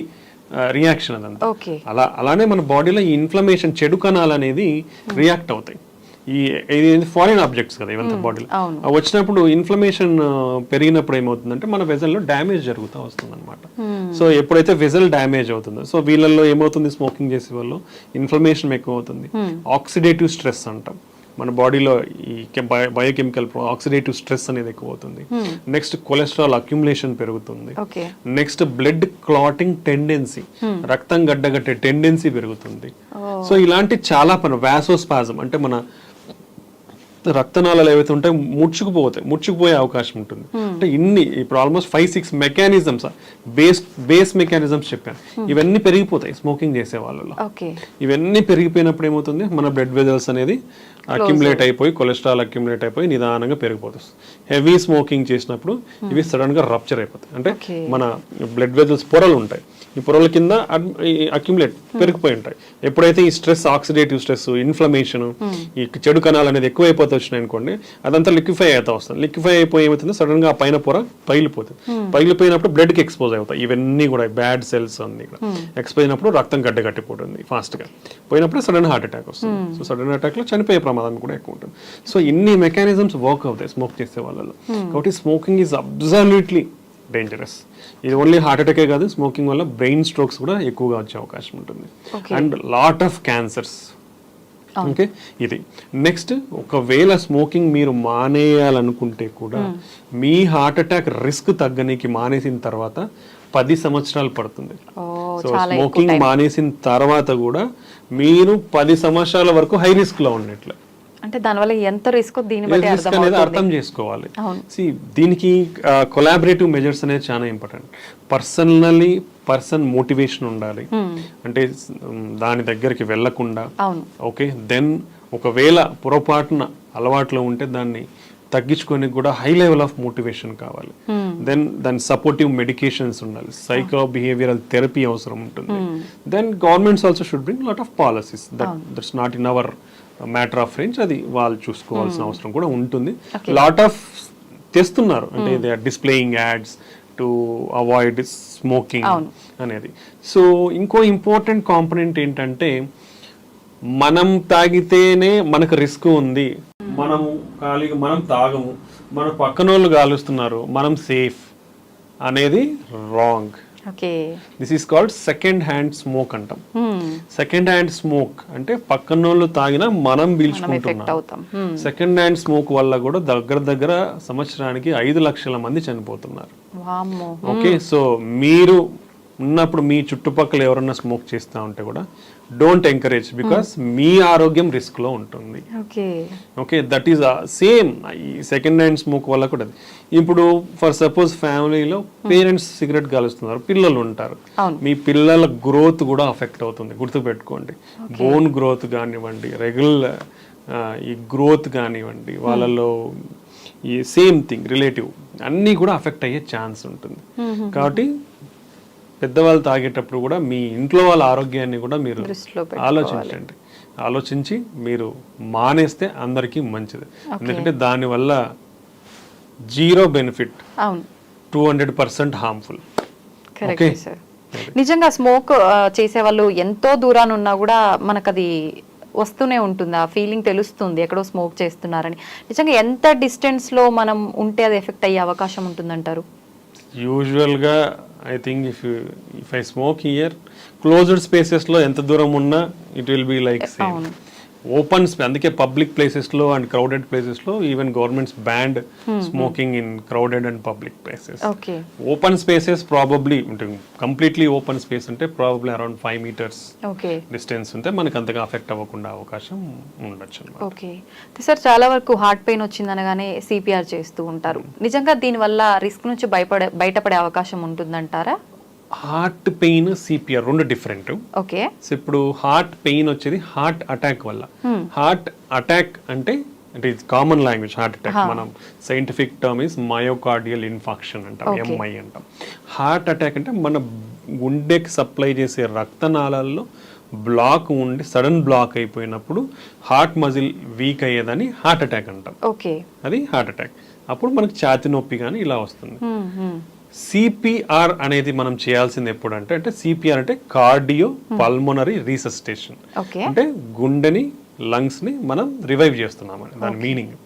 reaction. అదంతా అలానే మన బాడీలో ఈ ఇన్ఫ్లమేషన్, చెడు కణాలు అనేది రియాక్ట్ అవుతాయి. ఇది ఫారిన్ ఆబ్జెక్ట్స్ కదా ఇవంతా బాడీలో వచ్చినప్పుడు ఇన్ఫ్లమేషన్ పెరిగినప్పుడు ఏమవుతుందంటే మన వెజల్లో డ్యామేజ్ జరుగుతూ వస్తుంది అనమాట. సో ఎప్పుడైతే వెజల్ డ్యామేజ్ అవుతుందో, సో వీళ్ళల్లో ఏమవుతుంది, స్మోకింగ్ చేసే వాళ్ళు ఇన్ఫ్లమేషన్ ఎక్కువ అవుతుంది. ఆక్సిడేటివ్ స్ట్రెస్ అంటాం, మన బాడీలో ఈ బయోకెమికల్ ఆక్సిడేటివ్ స్ట్రెస్ అనేది ఎక్కువ అవుతుంది. నెక్స్ట్ కొలెస్ట్రాల్ అక్యుములేషన్ పెరుగుతుంది. నెక్స్ట్ బ్లడ్ క్లాటింగ్ టెండెన్సీ, రక్తం గడ్డగట్టే టెండెన్సీ పెరుగుతుంది. సో ఇలాంటి చాలా వాసోస్పాజం అంటే మన రక్తనాళాలు ఏవైతే ఉంటాయో ముడుచుకుపోయే అవకాశం ఉంటుంది. అంటే ఇప్పుడు ఆల్మోస్ట్ 5-6 మెకానిజమ్స్, బేస్ మెకానిజమ్స్ చెప్పాను, ఇవన్నీ పెరిగిపోతాయి స్మోకింగ్ చేసే వాళ్ళలో. ఇవన్నీ పెరిగిపోయినప్పుడు ఏమవుతుంది, మన బ్లడ్ వెజల్స్ అనేది అక్యుములేట్ అయిపోయి, కొలెస్ట్రాల్ అక్యుములేట్ అయిపోయి నిదానంగా పెరిగిపోతుంది. హెవీ స్మోకింగ్ చేసినప్పుడు ఇవి సడన్ గా రప్చర్ అయిపోతాయి. అంటే మన బ్లడ్ వెజల్స్ పొరలు ఉంటాయి, ఈ పొరల కింద అక్యుములేట్ పెరిగిపోయి ఉంటాయి. ఎప్పుడైతే ఈ స్ట్రెస్, ఆక్సిడేటివ్ స్ట్రెస్, ఇన్ఫ్లమేషన్, ఈ చెడు కణాలు అనేది ఎక్కువైపోతే వచ్చినాయి అనుకోండి, అదంతా లిక్విఫై అవుతా వస్తుంది. లిక్విఫై అయిపోయి ఏమవుతుంది, సడన్ గా ఆ పైన పొర పగిలిపోతుంది. పగిలిపోయినప్పుడు బ్లడ్ కి ఎక్స్పోజ్ అవుతాయి. ఇవన్నీ కూడా బ్యాడ్ సెల్స్ అన్ని కూడా ఎక్స్పోజ్ అయినప్పుడు రక్తం గడ్డగట్టిపోతుంది ఫాస్ట్ గా. పోయినప్పుడు సడన్ హార్ట్ అటాక్ వస్తుంది. సో సడన్ అటాక్ లో చనిపోయే ప్రమాదం కూడా ఎక్కువ ఉంటుంది. సో ఇన్ని మెకానిజమ్స్ వర్క్ అవుతాయి స్మోక్ చేసే వాళ్ళలో. కాబట్టి స్మోకింగ్ ఈజ్ అబ్సల్యూట్లీ డేంజరస్. ఇది ఓన్లీ హార్ట్ అటాకే కాదు, స్మోకింగ్ వల్ల బ్రెయిన్ స్ట్రోక్స్ కూడా ఎక్కువగా వచ్చే అవకాశం ఉంటుంది. And lot of cancers. Okay, ఇది నెక్స్ట్. ఒకవేళ స్మోకింగ్ మీరు మానేయాలనుకుంటే కూడా మీ హార్ట్ అటాక్ రిస్క్ తగ్గనికి మానేసిన తర్వాత 10 సంవత్సరాలు పడుతుంది. సో స్మోకింగ్ మానేసిన తర్వాత కూడా మీరు 10 సంవత్సరాల వరకు హై రిస్క్ లో ఉన్నట్లు. అంటే దానివల్ల ఎంత రిస్క్ అనేది అర్థం చేసుకోవాలి. దీనికి కొలాబరేటివ్ మెజర్స్ అనేది చాలా ఇంపార్టెంట్. పర్సన్ మోటివేషన్ ఉండాలి, అంటే దాని దగ్గరికి వెళ్లకుండా. ఓకే, దెన్ ఒకవేళ పొరపాటున అలవాట్లో ఉంటే దాన్ని తగ్గించుకొని కూడా హై లెవెల్ ఆఫ్ మోటివేషన్ కావాలి. దెన్ దాని సపోర్టివ్ మెడికేషన్స్ ఉండాలి, సైకో బిహేవియరల్ థెరపీ అవసరం ఉంటుంది. Then governments also should bring lot of policies. That's not in our matter of range, అది వాళ్ళు చూసుకోవాల్సిన అవసరం కూడా ఉంటుంది. లాట్ ఆఫ్ తెస్తున్నారు, అంటే they are displaying ads to avoid smoking అనేది. సో ఇంకో ఇంపార్టెంట్ కాంపొనెంట్ ఏంటంటే మనం తాగితేనే మనకు రిస్క్ ఉంది, మనము ఖాళీగా మనం తాగము, మన పక్కన వాళ్ళు కాలుస్తున్నారు, మనం సేఫ్ అనేది wrong. Okay. This is called second hand smoke అంటాం. సెకండ్ హ్యాండ్ స్మోక్ అంటే పక్కనోళ్ళు తాగినా మనం పీల్చుకుంటున్నాం. సెకండ్ హ్యాండ్ స్మోక్ వల్ల కూడా దగ్గర సంవత్సరానికి 5 లక్షల మంది చనిపోతున్నారు. ఓకే, సో మీరు ఉన్నప్పుడు మీ చుట్టుపక్కల ఎవరన్నా స్మోక్ చేస్తూ ఉంటే కూడా డోంట్ ఎంకరేజ్, బికాస్ మీ ఆరోగ్యం రిస్క్ లో ఉంటుంది. ఓకే, దట్ ఈస్ సేమ్ ఈ సెకండ్ హ్యాండ్ స్మోక్ వల్ల కూడా. ఇప్పుడు ఫర్ సపోజ్ ఫ్యామిలీలో పేరెంట్స్ సిగరెట్ కాలుస్తున్నారు, పిల్లలు ఉంటారు, మీ పిల్లల గ్రోత్ కూడా అఫెక్ట్ అవుతుంది. గుర్తుపెట్టుకోండి, బోన్ గ్రోత్ కానివ్వండి, రెగ్యులర్ ఈ గ్రోత్ కానివ్వండి, వాళ్ళలో ఈ సేమ్ థింగ్ రిలేటివ్ అన్నీ కూడా అఫెక్ట్ అయ్యే ఛాన్స్ ఉంటుంది. కాబట్టి పెద్దవాళ్ళు తాగేటప్పుడు కూడా మీ ఇంట్లో వాళ్ళ ఆరోగ్యాన్ని కూడా మీరు ఆలోచించండి. ఆలోచించి మీరు మానేస్తే అందరికీ మంచిది. ఎందుకంటే దానివల్ల 0 బెనిఫిట్, 200% హార్మ్ఫుల్. నిజంగా స్మోక్ చేసే వాళ్ళు ఎంతో దూరాన్ని ఉన్నా కూడా మనకు అది వస్తూనే ఉంటుంది, ఆ ఫీలింగ్ తెలుస్తుంది ఎక్కడో స్మోక్ చేస్తున్నారని. నిజంగా ఎంత డిస్టెన్స్ లో మనం ఉంటే అది ఎఫెక్ట్ అయ్యే అవకాశం ఉంటుందంటారు? యూజువల్గా I think if I smoke here, closed spaces లో ఎంత దూరం ఉన్నా it will be like same. Open అందుకే పబ్లిక్ ప్లేసెస్ లో అండ్ క్రౌడెడ్ ప్లేసెస్ లో even governments band smoking in crowded and public places. Open spaces probably completely open space అంటే probably around 5 meters distance ఉంటే మనకి అంతగా అఫెక్ట్ అవ్వకుండా అవకాశం ఉండొచ్చు. ఓకే సార్, చాలా వరకు హార్ట్ పెయిన్ వచ్చిందనగానే సిపిఆర్ చేస్తూ ఉంటారు. నిజంగా దీనివల్ల రిస్క్ నుంచి బయటపడే అవకాశం ఉంటుందంటారా? Heart pain, CPR 2 different. Okay, so ఇప్పుడు హార్ట్ పెయిన్ వచ్చేది హార్ట్ అటాక్ వల్ల. హార్ట్ అటాక్ అంటే కామన్ లాంగ్వేజ్ హార్ట్ అటాక్, మనం scientific term is myocardial infarction అంటాం, ఎంఐ అంటాం. హార్ట్ అటాక్ అంటే మన గుండెకి సప్లై చేసే రక్తనాళాల్లో బ్లాక్ ఉండి సడన్ బ్లాక్ అయిపోయినప్పుడు హార్ట్ మజిల్ వీక్ అయ్యేదని హార్ట్ అటాక్ అంటాం. ఓకే, అది హార్ట్ అటాక్. అప్పుడు మనకి ఛాతి నొప్పి కానీ ఇలా వస్తుంది. సిపిఆర్ అనేది మనం చేయాల్సింది ఎప్పుడంటే, అంటే సిపిఆర్ అంటే కార్డియో పల్మోనరీ రీసస్టేషన్. అంటే గుండెని, లంగ్స్ ని మనం రివైవ్ చేస్తున్నామని దాని మీనింగ్.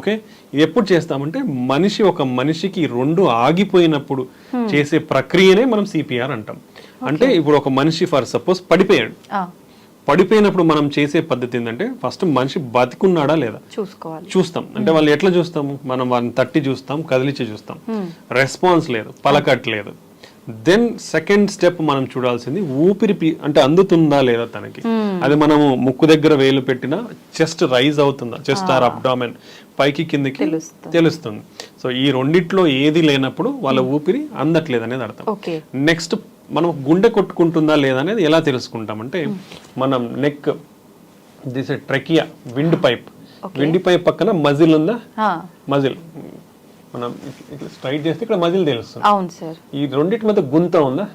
ఓకే, ఇది ఎప్పుడు చేస్తామంటే ఒక మనిషికి 2 ఆగిపోయినప్పుడు చేసే ప్రక్రియనే మనం సిపిఆర్ అంటాం. అంటే ఇప్పుడు ఒక మనిషి ఫర్ సపోజ్ పడిపోయాడు, పడిపోయినప్పుడు మనం చేసే పద్ధతి ఏంటంటే ఫస్ట్ మనిషి బతికున్నాడా లేదా చూస్తాం. అంటే వాళ్ళు ఎట్లా చూస్తాము, మనం వాళ్ళని తట్టి చూస్తాం, కదిలిచి చూస్తాం, రెస్పాన్స్ లేదు, పలకట్లేదు. దెన్ సెకండ్ స్టెప్ మనం చూడాల్సింది ఊపిరి అంటే అందుతుందా లేదా తనకి. అది మనము ముక్కు దగ్గర వేలు పెట్టినా చెస్ట్ రైజ్ అవుతుందా, చెస్ట్ ఆర్ అబ్డామెన్ పైకి కిందకి తెలుస్తుంది. సో ఈ రెండిట్లో ఏది లేనప్పుడు వాళ్ళ ఊపిరి అందట్లేదు అనేది అర్థం. నెక్స్ట్ మనం గుండె కొట్టుకుంటుందా లేదా అనేది ఎలా తెలుసుకుంటామంటే, మనం neck this trachea, wind pipe పక్కన మజిల్ ఉందా, మజిల్ మనం స్ట్రైట్ చేస్తే ఇక్కడ మజిల్ తెలుస్తుంది. ఈ రెండింటి మధ్య గుంత ఉందా,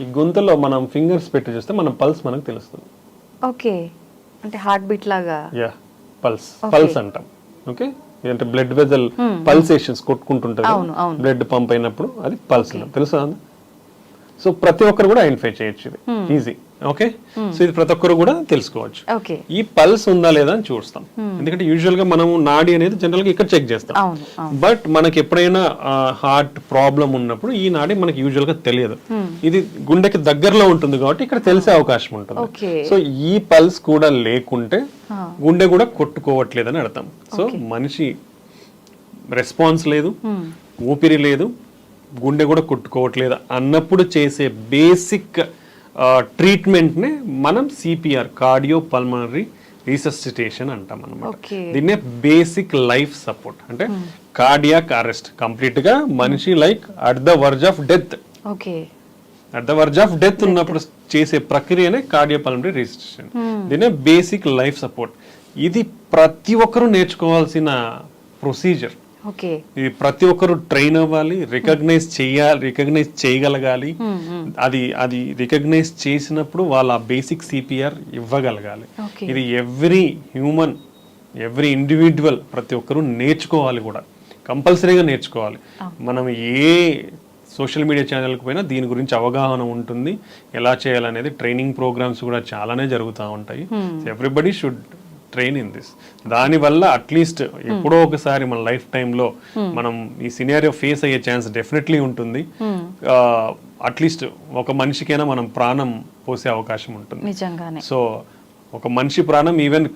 ఈ గుంతలో మనం ఫింగర్స్ పెట్టి చూస్తే మన పల్స్ మనకు తెలుస్తుంది. ఓకే, అంటే హార్ట్ బీట్ లాగా. యా, పల్స్ అంటాం. ఓకే, అంటే బ్లడ్ వెజల్ పల్సేషన్స్ కొట్టుకుంటుంటది, బ్లడ్ పంప్ అయినప్పుడు అది పల్స్ తెలుసా. సో ప్రతి ఒక్కరు కూడా ఐడెంటిఫై చేయొచ్చు, ఇది ఈజీ. ఓకే, సో ఇది ప్రతి ఒక్కరు కూడా తెలుసుకోవచ్చు. ఈ పల్స్ ఉందా లేదా అని చూస్తాం. ఎందుకంటే యూజువల్ గా మనం నాడి అనేది జనరల్ గా ఇక్కడ చెక్ చేస్తాం, బట్ మనకి ఎప్పుడైనా హార్ట్ ప్రాబ్లం ఉన్నప్పుడు ఈ నాడి మనకి యూజువల్ గా తెలియదు. ఇది గుండెకి దగ్గరలో ఉంటుంది కాబట్టి ఇక్కడ తెలిసే అవకాశం ఉంటుంది. సో ఈ పల్స్ కూడా లేకుంటే గుండె కూడా కొట్టుకోవట్లేదని అర్థం. సో మనిషి రెస్పాన్స్ లేదు, ఊపిరి లేదు, గుండె కూడా కొట్టుకోవట్లేదు అన్నప్పుడు చేసే బేసిక్ ట్రీట్మెంట్నే మనం సిపిఆర్, కార్డియో పల్మనరీ రీసస్సిటేషన్ అంటాం అన్నమాట. దీన్నే బేసిక్ లైఫ్ సపోర్ట్. అంటే కార్డియాక్ అరెస్ట్, కంప్లీట్ గా మనిషి like at the verge of death, ఉన్నప్పుడు చేసే ప్రక్రియనే కార్డియో పల్మనరీ రీసస్సిటేషన్. దీన్నే బేసిక్ లైఫ్ సపోర్ట్. ఇది ప్రతి ఒక్కరూ నేర్చుకోవాల్సిన ప్రొసీజర్. ఇది ప్రతి ఒక్కరు ట్రైన్ అవ్వాలి, రికగ్నైజ్ చేయగలగాలి. అది రికగ్నైజ్ చేసినప్పుడు వాళ్ళ బేసిక్ సిపిఆర్ ఇవ్వగలగాలి. ఇది ఎవ్రీ హ్యూమన్, ఎవ్రీ ఇండివిజువల్ ప్రతి ఒక్కరు నేర్చుకోవాలి కూడా, కంపల్సరీగా నేర్చుకోవాలి. మనం ఏ సోషల్ మీడియా ఛానల్కి పోయినా దీని గురించి అవగాహన ఉంటుంది, ఎలా చేయాలనేది ట్రైనింగ్ ప్రోగ్రామ్స్ కూడా చాలానే జరుగుతూ ఉంటాయి. Everybody should train in this. దానివల్ల అట్లీస్ట్ ఎప్పుడో ఒకసారి మన లైఫ్ టైంలో మనం ఈ సినారియో ఫేస్ అయ్యే ఛాన్స్ డెఫినెట్లీ ఉంటుంది. అట్లీస్ట్ ఒక మనిషికైనా మనం ప్రాణం పోసే అవకాశం ఉంటుంది నిజంగానే. సో ఒక మనిషి ప్రాణం ఈవెన్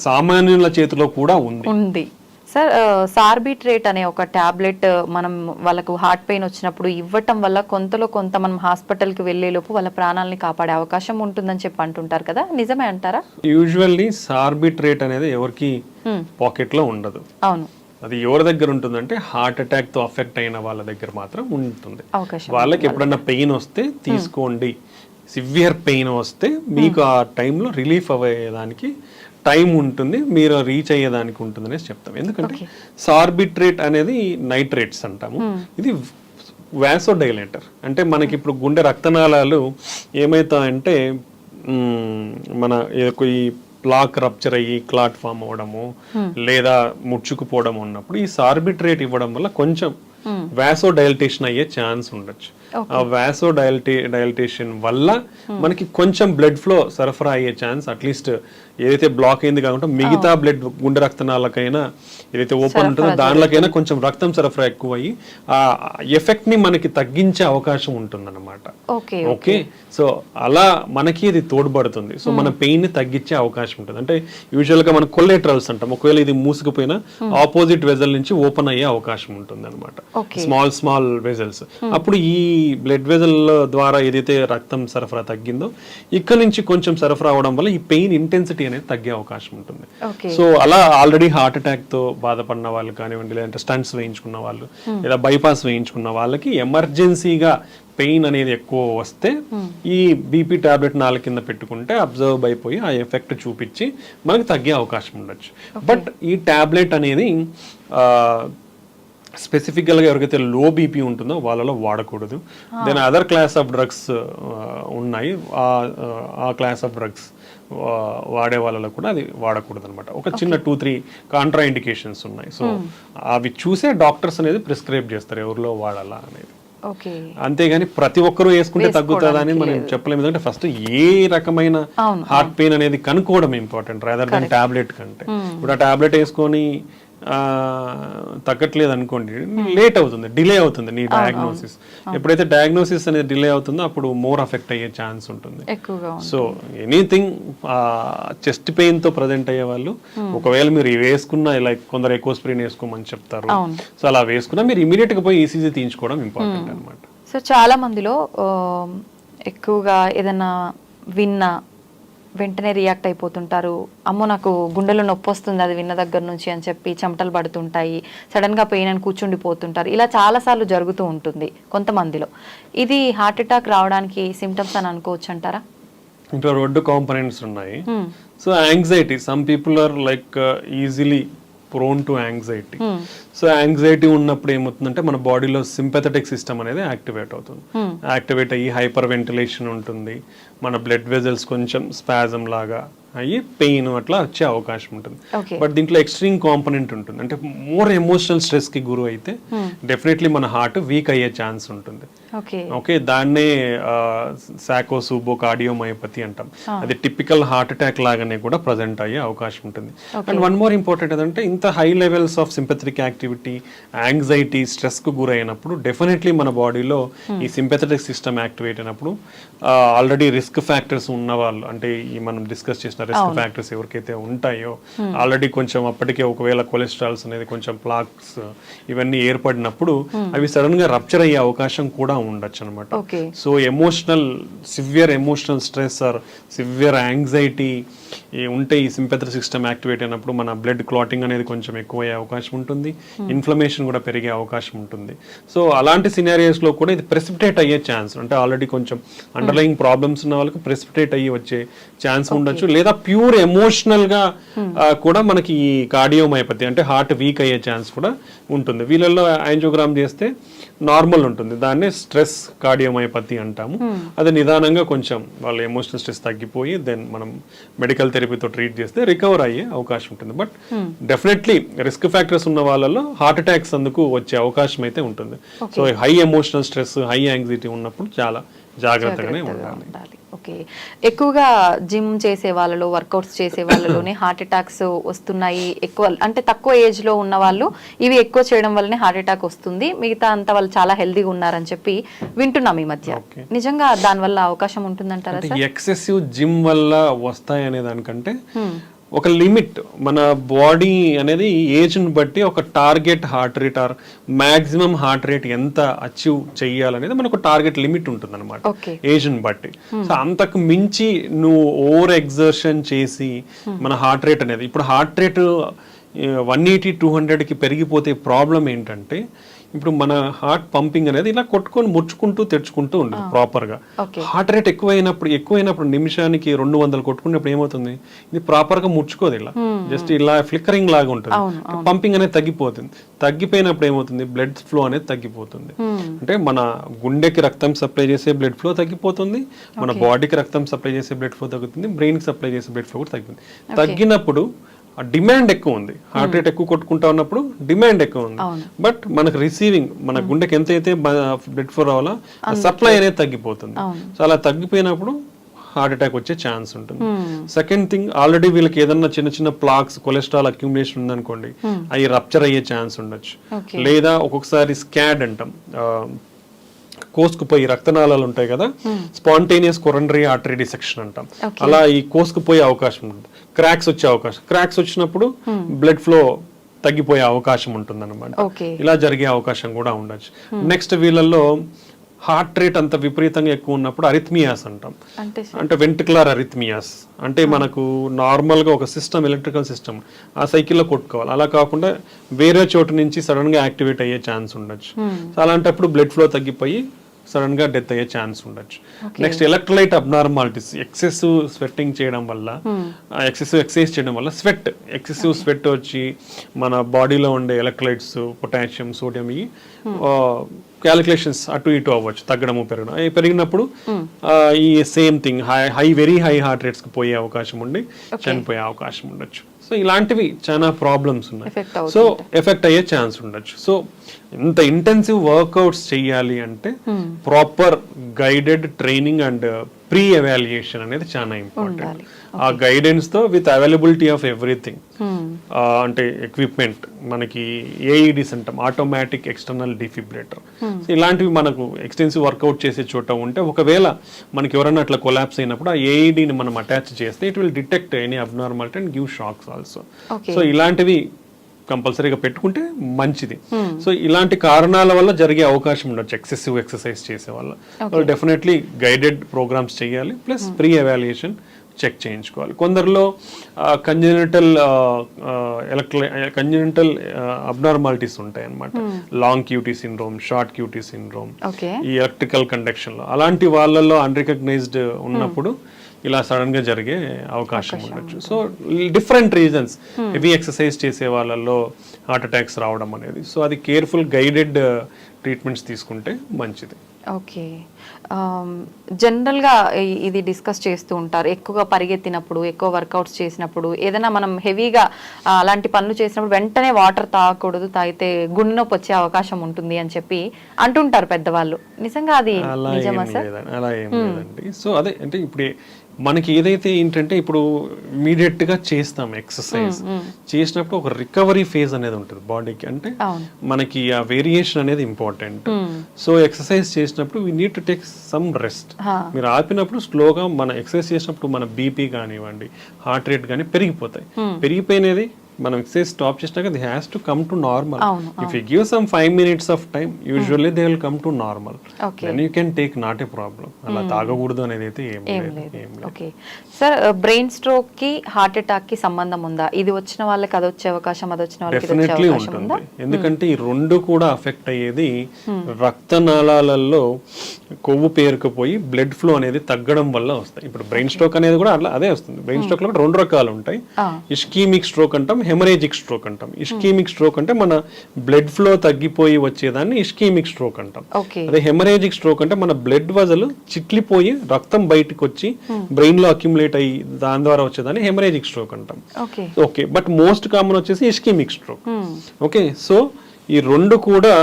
సామాన్యుల చేతిలో కూడా ఉంది. సార్, సార్బిట్రేట్ అనే ఒక టాబ్లెట్ మనం వాళ్ళకు హార్ట్ పెయిన్ వచ్చినప్పుడు ఇవ్వటం వల్ల కొంతలో కొంత మనం హాస్పిటల్కి వెళ్ళేలోపు వాళ్ళ ప్రాణాలని కాపాడే అవకాశం ఉంటుందని చెప్పి అంటుంటారు కదా, నిజమే అంటారా? యూజువల్లీ సార్బిట్రేట్ అనేది ఎవరికి పాకెట్ లో ఉండదు. అవును. అది ఎవరి దగ్గర ఉంటుందంటే హార్ట్ అటాక్ తో అఫెక్ట్ అయిన వాళ్ళ దగ్గర మాత్రం ఉంటుంది. వాళ్ళకి ఎప్పుడన్నా పెయిన్ వస్తే తీసుకోండి, సివియర్ పెయిన్ వస్తే మీకు ఆ టైంలో రిలీఫ్ అయ్యేదానికి టైం ఉంటుంది, మీరు రీచ్ అయ్యేదానికి ఉంటుంది అనేసి చెప్తాం. ఎందుకంటే సార్బిట్రేట్ అనేది నైట్రేట్స్ అంటాము, ఇది వాసోడైలేటర్. అంటే మనకి ఇప్పుడు గుండె రక్తనాళాలు ఏమవుతాయంటే మన ఈ ప్లాక్ రప్చర్ అయ్యి క్లాట్ ఫామ్ అవ్వడము లేదా ముడుచుకుపోవడం ఉన్నప్పుడు ఈ సార్బిట్రేట్ ఇవ్వడం వల్ల కొంచెం వాసోడైలటేషన్ అయ్యే ఛాన్స్ ఉండొచ్చు. ఆ వాసోడైలటేషన్ వల్ల మనకి కొంచెం బ్లడ్ ఫ్లో సరఫరా అయ్యే ఛాన్స్, అట్లీస్ట్ ఏదైతే బ్లాక్ అయింది కాకుండా మిగతా బ్లడ్ గుండె రక్తనాళకైనా ఏదైతే ఓపెన్ ఉంటుందో దానిలోకైనా కొంచెం రక్తం సరఫరా ఎక్కువ అయ్యి ఆ ఎఫెక్ట్ ని మనకి తగ్గించే అవకాశం ఉంటుంది అన్నమాట. ఓకే, సో అలా మనకి ఇది తోడ్పడుతుంది. సో మన పెయిన్ ని తగ్గించే అవకాశం ఉంటుంది. అంటే యూజువల్ గా మనం కొల్లెటరల్స్ అంటాం, ఒకవేళ ఇది మూసుకుపోయినా ఆపోజిట్ వెజల్ నుంచి ఓపెన్ అయ్యే అవకాశం ఉంటుంది అనమాట, స్మాల్ వెజల్స్. అప్పుడు ఈ బ్లడ్ వెజల్ ద్వారా ఏదైతే రక్తం సరఫరా తగ్గిందో ఇక్కడ నుంచి కొంచెం సరఫరా అవడం వల్ల ఈ పెయిన్ ఇంటెన్సిటీ అనేది తగ్గే అవకాశం ఉంటుంది. సో అలా ఆల్రెడీ హార్ట్ అటాక్ తో బాధపడిన వాళ్ళు కానివ్వండి, లేదంటే స్టంట్స్ వేయించుకున్న వాళ్ళు లేదా బైపాస్ వేయించుకున్న వాళ్ళకి ఎమర్జెన్సీగా పెయిన్ అనేది ఎక్కువ వస్తే ఈ బీపీ టాబ్లెట్ 4 కింద పెట్టుకుంటే అబ్జర్వ్ అయిపోయి ఆ ఎఫెక్ట్ చూపించి మనకి తగ్గే అవకాశం ఉండొచ్చు. బట్ ఈ టాబ్లెట్ అనేది స్పెసిఫికల్గా ఎవరికైతే లో బీపీ ఉంటుందో వాళ్ళలో వాడకూడదు. Then other class of drugs ఉన్నాయి, ఆ క్లాస్ ఆఫ్ డ్రగ్స్ వాడే వాళ్ళలో కూడా అది వాడకూడదు అనమాట. ఒక చిన్న 2-3 కాంట్రా ఇండికేషన్స్ ఉన్నాయి. సో అవి చూసే డాక్టర్స్ అనేది ప్రిస్క్రైబ్ చేస్తారు ఎవరిలో వాడాలా అనేది. అంతేగాని ప్రతి ఒక్కరూ వేసుకుంటే తగ్గుతుందా అని మనం చెప్పలేము. ఎందుకంటే ఫస్ట్ ఏ రకమైన హార్ట్ పెయిన్ అనేది కనుక్కోవడం ఇంపార్టెంట్ రాదర్ దాన్ టాబ్లెట్ కంటే. ఇప్పుడు ఆ టాబ్లెట్ వేసుకొని తగ్గట్లేదు అనుకోండి, లేట్ అవుతుంది, డిలే అవుతుంది నీ డయాగ్నోసిస్. ఎప్పుడైతే డయాగ్నోసిస్ అనేది డిలే అవుతుందో అప్పుడు మోర్ అఫెక్ట్ అయ్యే ఛాన్స్ ఉంటుంది. సో ఎనీథింగ్ చెస్ట్ పెయిన్ తో ప్రజెంట్ అయ్యే వాళ్ళు ఒకవేళ మీరు వేసుకున్న, లైక్ కొందరు ఎకోస్ప్రిన్ వేసుకోమని చెప్తారు, సో అలా వేసుకున్నా మీరు ఇమీడియట్ గా పోయి ఈసీజీ తీయించుకోవడం ఇంపార్టెంట్ అనమాట. సో చాలా మందిలో ఎక్కువగా ఏదైనా విన్నా వెంటనే రియాక్ట్ అయిపోతుంటారు. అమ్మో నాకు గుండెలో నొప్పి వస్తుంది అది విన్న దగ్గర నుంచి అని చెప్పి చెమటలు పడుతుంటాయి, సడన్గా పెయిన్ అని కూర్చుండిపోతుంటారు. ఇలా చాలాసార్లు జరుగుతూ ఉంటుంది కొంతమందిలో. ఇది హార్ట్ అటాక్ రావడానికి సిమ్టమ్స్ అని అనుకోవచ్చు అంటారా? ఇంకా 2 కాంపోనెంట్స్ ఉన్నాయి. So anxiety, some people are like easily prone to anxiety. So anxiety ఉన్నప్పుడు ఏమవుతుందంటే మన బాడీలో సింపథెటిక్ సిస్టమ్ అనేది యాక్టివేట్ అవుతుంది. యాక్టివేట్ అయ్యి హైపర్ వెంటిలేషన్ ఉంటుంది, మన బ్లడ్ వెజల్స్ కొంచెం స్పాజం లాగా అయ్యి పెయిన్ అట్లా వచ్చే అవకాశం ఉంటుంది. బట్ దీంట్లో ఎక్స్ట్రీమ్ కాంపోనెంట్ ఉంటుంది. అంటే మోర్ ఎమోషనల్ స్ట్రెస్ కి గురి అయితే డెఫినెట్లీ మన హార్ట్ వీక్ అయ్యే ఛాన్స్ ఉంటుంది. ఓకే, దాన్నే సాకోసూబో కార్డియోమయోపతి అంటాం. అది టిపికల్ హార్ట్ అటాక్ లాగానే కూడా ప్రజెంట్ అయ్యే అవకాశం ఉంటుంది. అండ్ వన్ మోర్ ఇంపార్టెంట్ ఏంటంటే ఇంత high levels of sympathetic activity, anxiety, stress కు గురైనప్పుడు డెఫినెట్లీ మన బాడీలో ఈ సింపథెటిక్ సిస్టమ్ యాక్టివేట్ అయినప్పుడు ఆల్రెడీ రిస్క్ ఫ్యాక్టర్స్ ఉన్న వాళ్ళు, అంటే ఈ మనం డిస్కస్ చేసిన రిస్క్ ఫ్యాక్టర్స్ ఎవరికైతే ఉంటాయో ఆల్రెడీ కొంచెం అప్పటికే ఒకవేళ కొలెస్ట్రాల్స్ అనేది కొంచెం ప్లాక్స్ ఇవన్నీ ఏర్పడినప్పుడు అవి సడన్ గా రప్చర్ అయ్యే అవకాశం కూడా ఉండొచ్చు అనమాట. So severe emotional stress or severe anxiety ఉంటే ఈ సింపథెటిక్ సిస్టమ్ యాక్టివేట్ అయినప్పుడు మన బ్లడ్ క్లాటింగ్ అనేది కొంచెం ఎక్కువ అయ్యే అవకాశం ఉంటుంది, ఇన్ఫ్లమేషన్ కూడా పెరిగే అవకాశం ఉంటుంది. సో అలాంటి సినారియోస్ లో కూడా ఇది ప్రెసిపిటేట్ అయ్యే ఛాన్స్, అంటే ఆల్రెడీ కొంచెం అండర్లయింగ్ ప్రాబ్లమ్స్ ఉన్న వాళ్ళకి ప్రెసిపిటేట్ అయ్యి వచ్చే ఛాన్స్ ఉండొచ్చు. లేదా ప్యూర్ ఎమోషనల్ గా కూడా మనకి ఈ కార్డియోమయోపతి అంటే హార్ట్ వీక్ అయ్యే ఛాన్స్ కూడా ఉంటుంది. వీళ్ళల్లో యాంజియోగ్రామ్ చేస్తే నార్మల్ ఉంటుంది, దాన్నే స్ట్రెస్ కార్డియోమయోపతి అంటాము. అది నిదానంగా కొంచెం వాళ్ళ ఎమోషనల్ స్ట్రెస్ తగ్గిపోయి దెన్ మనం మెడికల్ థెరపీతో ట్రీట్ చేస్తే రికవర్ అయ్యే అవకాశం ఉంటుంది. బట్ డెఫినెట్లీ రిస్క్ ఫ్యాక్టర్స్ ఉన్న వాళ్ళలో హార్ట్ అటాక్స్ అందుకు వచ్చే అవకాశం అయితే ఉంటుంది. So high emotional stress, high anxiety ఉన్నప్పుడు చాలా జాగ్రత్తగానే ఉండాలి. ఓకే, ఎక్కువగా జిమ్ చేసే వాళ్ళలో, వర్కౌట్స్ చేసే వాళ్ళలోనే హార్ట్ అటాక్స్ వస్తున్నాయి ఎక్కువ, అంటే తక్కువ ఏజ్ లో ఉన్న వాళ్ళు ఇవి ఎక్కువ చేయడం వల్లనే హార్ట్ అటాక్ వస్తుంది, మిగతా అంతా వాళ్ళు చాలా హెల్దీగా ఉన్నారని చెప్పి వింటున్నాం ఈ మధ్య. నిజంగా దాని వల్ల అవకాశం ఉంటుందంటారా సార్? ఎక్సెసివ్ జిమ్ వల్ల వస్తాయి అనే దానికంటే ఒక లిమిట్, మన బాడీ అనేది ఏజ్ని బట్టి ఒక target heart rate or maximum heart rate ఎంత అచీవ్ చెయ్యాలనేది మనకు టార్గెట్ లిమిట్ ఉంటుంది అనమాట ఏజ్ని బట్టి. సో అంతకు మించి నువ్వు ఓవర్ ఎగ్జర్షన్ చేసి మన హార్ట్ రేట్ అనేది, ఇప్పుడు హార్ట్ రేట్ 180, 200కి పెరిగిపోతే ప్రాబ్లం ఏంటంటే ఇప్పుడు మన హార్ట్ పంపింగ్ అనేది ఇలా కొట్టుకొని ముడుచుకుంటూ తెచ్చుకుంటూ ఉంటుంది ప్రాపర్ గా. హార్ట్ రేట్ ఎక్కువైనప్పుడు నిమిషానికి 200 కొట్టుకున్నప్పుడు ఏమవుతుంది, ఇది ప్రాపర్ గా ముడుచుకోదు, ఇలా జస్ట్ ఇలా ఫ్లిక్కరింగ్ లాగా ఉంటుంది, పంపింగ్ అనేది తగ్గిపోతుంది. తగ్గిపోయినప్పుడు ఏమవుతుంది, బ్లడ్ ఫ్లో అనేది తగ్గిపోతుంది. అంటే మన గుండెకి రక్తం సప్లై చేసే బ్లడ్ ఫ్లో తగ్గిపోతుంది, మన బాడీకి రక్తం సప్లై చేసే బ్లడ్ ఫ్లో తగ్గుతుంది, బ్రెయిన్ కి సప్లై చేసే బ్లడ్ ఫ్లో కూడా తగ్గుతుంది. తగ్గినప్పుడు డిమాండ్ ఎక్కువ ఉంది, హార్ట్ రేట్ ఎక్కువ కొట్టుకుంటా ఉన్నప్పుడు డిమాండ్ ఎక్కువ ఉంది, బట్ మనకు రిసీవింగ్, మన గుండెకి ఎంతైతే బ్లడ్ ఫ్లో రావాలో ఆ సప్లై అనేది తగ్గిపోతుంది. సో అలా తగ్గిపోయినప్పుడు హార్ట్ అటాక్ వచ్చే ఛాన్స్ ఉంటుంది. సెకండ్ థింగ్, ఆల్రెడీ వీళ్ళకి ఏదన్నా చిన్న చిన్న ప్లాక్స్, కొలెస్ట్రాల్ అక్యుములేషన్ ఉందనుకోండి, అవి రప్చర్ అయ్యే ఛాన్స్ ఉండొచ్చు. లేదా ఒక్కొక్కసారి స్కాడ్ అంటాం, కోసుకుపోయి రక్తనాళాలు ఉంటాయి కదా, స్పాంటేనియస్ కొరనరీ ఆర్టరీ డిసెక్షన్ అంటాం, అలా ఈ కోసుకుపోయే అవకాశం ఉంటుంది. క్రాక్స్ వచ్చే అవకాశం, క్రాక్స్ వచ్చినప్పుడు బ్లడ్ ఫ్లో తగ్గిపోయే అవకాశం ఉంటుంది అనమాట. ఇలా జరిగే అవకాశం కూడా ఉండొచ్చు. నెక్స్ట్ వీళ్ళల్లో హార్ట్ రేట్ అంత విపరీతంగా ఎక్కువ ఉన్నప్పుడు అరిథ్మియాస్ అంటాం, అంటే వెంట్రికులర్ అరిథ్మియాస్, అంటే మనకు నార్మల్ గా ఒక సిస్టమ్, ఎలక్ట్రికల్ సిస్టమ్ ఆ సైకిల్లో కొట్టుకోవాలి, అలా కాకుండా వేరే చోటు నుంచి సడన్ గా యాక్టివేట్ అయ్యే ఛాన్స్ ఉండొచ్చు. సో అలాంటప్పుడు బ్లడ్ ఫ్లో తగ్గిపోయి సడన్ గా డెత్ అయ్యే ఛాన్స్ ఉండొచ్చు. Next electrolyte abnormalities, excessive sweating చేయడం వల్ల, ఎక్సెసివ్ ఎక్సర్సైజ్ చేయడం వల్ల ఎక్సెసివ్ స్వెట్ వచ్చి మన బాడీలో ఉండే ఎలక్ట్రోలైట్స్, పొటాషియం, సోడియం ఈ క్యాలిక్యులేషన్స్ అటు ఇటు అవ్వచ్చు, తగ్గడము పెరగడం. పెరిగినప్పుడు ఈ same thing very high heart rates కి పోయే అవకాశం ఉండి చనిపోయే అవకాశం ఉండొచ్చు. సో ఇలాంటివి చాలా ప్రాబ్లమ్స్ ఉన్నాయి, సో ఎఫెక్ట్ అయ్యే ఛాన్స్ ఉండొచ్చు. సో ఇంత ఇంటెన్సివ్ వర్కౌట్స్ చెయ్యాలి అంటే proper guided training and pre evaluation అనేది చాలా ఇంపార్టెంట్. ఆ గైడెన్స్ తో విత్ అవైలబిలిటీ ఆఫ్ ఎవ్రీథింగ్, అంటే ఎక్విప్మెంట్, మనకి ఏఈడిస్ అంటాం, ఆటోమేటిక్ ఎక్స్టర్నల్ డిఫిబ్రిలేటర్, ఇలాంటివి మనకు ఎక్స్టెన్సివ్ వర్కౌట్ చేసే చోట ఉంటే, ఒకవేళ మనకి ఎవరైనా అట్లా కొలాప్స్ అయినప్పుడు ఆ ఏఈడిని మనం అటాచ్ చేస్తే it will detect any abnormality and give shocks also. So ఇలాంటివి కంపల్సరీగా పెట్టుకుంటే మంచిది. సో ఇలాంటి కారణాల వల్ల జరిగే అవకాశం ఉండొచ్చు ఎక్సెసివ్ ఎక్సర్సైజ్ చేసే వల్ల. డెఫినెట్లీ గైడెడ్ ప్రోగ్రామ్స్ చేయాలి, ప్లస్ ప్రీ ఎవాల్యుయేషన్ చెక్ చేయించుకోవాలి. కొందరిలో కంజెనిటల్ అబ్నార్మాలిటీస్ ఉంటాయి అన్నమాట, long QT syndrome, short QT syndrome, ఈ ఎలక్ట్రికల్ కండక్షన్ లో, అలాంటి వాళ్ళల్లో అన్రికగ్నైజ్డ్ ఉన్నప్పుడు ఇలా సడన్ గా జరిగే అవకాశం ఉండొచ్చు. So different reasons, heavy exercise చేసే వాళ్ళల్లో హార్ట్ అటాక్స్ రావడం అనేది, సో అది కేర్ఫుల్ గైడెడ్ ట్రీట్మెంట్స్ తీసుకుంటే మంచిది. ఓకే, జనరల్గా ఇది డిస్కస్ చేస్తూ ఉంటారు, ఎక్కువగా పరిగెత్తినప్పుడు, ఎక్కువ వర్కౌట్స్ చేసినప్పుడు, ఏదైనా మనం హెవీగా అలాంటి పనులు చేసినప్పుడు వెంటనే వాటర్ తాగకూడదు, తాగితే గుండె నొప్పి వచ్చే అవకాశం ఉంటుంది అని చెప్పి అంటుంటారు పెద్దవాళ్ళు. నిజంగా అది నిజమా సార్? అలా ఏం లేదండి. సో అదే, అంటే ఇప్పుడు మనకి ఏదైతే ఏంటంటే ఇప్పుడు ఇమీడియట్ గా చేస్తాం ఎక్సర్సైజ్ చేసినప్పుడు ఒక రికవరీ ఫేజ్ అనేది ఉంటుంది బాడీకి, అంటే మనకి ఆ వేరియేషన్ అనేది ఇంపార్టెంట్. సో ఎక్సర్సైజ్ చేసినప్పుడు we need to take some rest. మీరు ఆపినప్పుడు స్లోగా మన ఎక్సర్సైజ్ చేసినప్పుడు మన బీపీ కానివ్వండి, హార్ట్ రేట్ కానీ పెరిగిపోతాయి. పెరిగిపోయినది మనం ఎక్సర్సైజ్ స్టాప్ చేసినాక the has to come to normal. If you give some 5 minutes of time, usually they will come to normal, then you can take, not a problem. అలా తాగకూడదు అనేది అయితే ఏం లేదు. ఓకే సార్, బ్రెయిన్ స్ట్రోక్ కి heart attack కి సంబంధం ఉందా? ఇది వచ్చిన వాళ్ళకి అది వచ్చే అవకాశం, అది వచ్చిన వాళ్ళకి డెఫినెట్లీ ఉంటుంది. ఎందుకంటే ఈ రెండు కూడా అఫెక్ట్ అయ్యేది రక్తనాళాలలో కొవ్వు పేరుకుపోయి బ్లడ్ ఫ్లో అనేది తగ్గడం వల్ల వస్తాయి. ఇప్పుడు బ్రెయిన్ స్ట్రోక్ అనేది కూడా అట్లా అదే వస్తుంది. బ్రెయిన్ స్ట్రోక్ లో 2 రకాలు ఉంటాయి, ఇస్కీమిక్ స్ట్రోక్ అంటాం, హెమరేజిక్ స్ట్రోక్ అంటాం. ఇస్కీమిక్ స్ట్రోక్ అంటే మన బ్లడ్ ఫ్లో తగ్గిపోయి వచ్చేదాన్ని ఇస్కీమిక్ స్ట్రోక్ అంటాం. అదే హెమరేజిక్ స్ట్రోక్ అంటే మన బ్లడ్ వజలు చిట్లిపోయి రక్తం బయటకు వచ్చి బ్రెయిన్ లో అక్యుములేట్ అయ్యి దాని ద్వారా వచ్చేదాన్ని హెమరేజిక్ స్ట్రోక్ అంటాం. ఓకే, బట్ మోస్ట్ కామన్ వచ్చేసి ఇస్కీమిక్ స్ట్రోక్. ఓకే, సో ఈ రెండు కూడా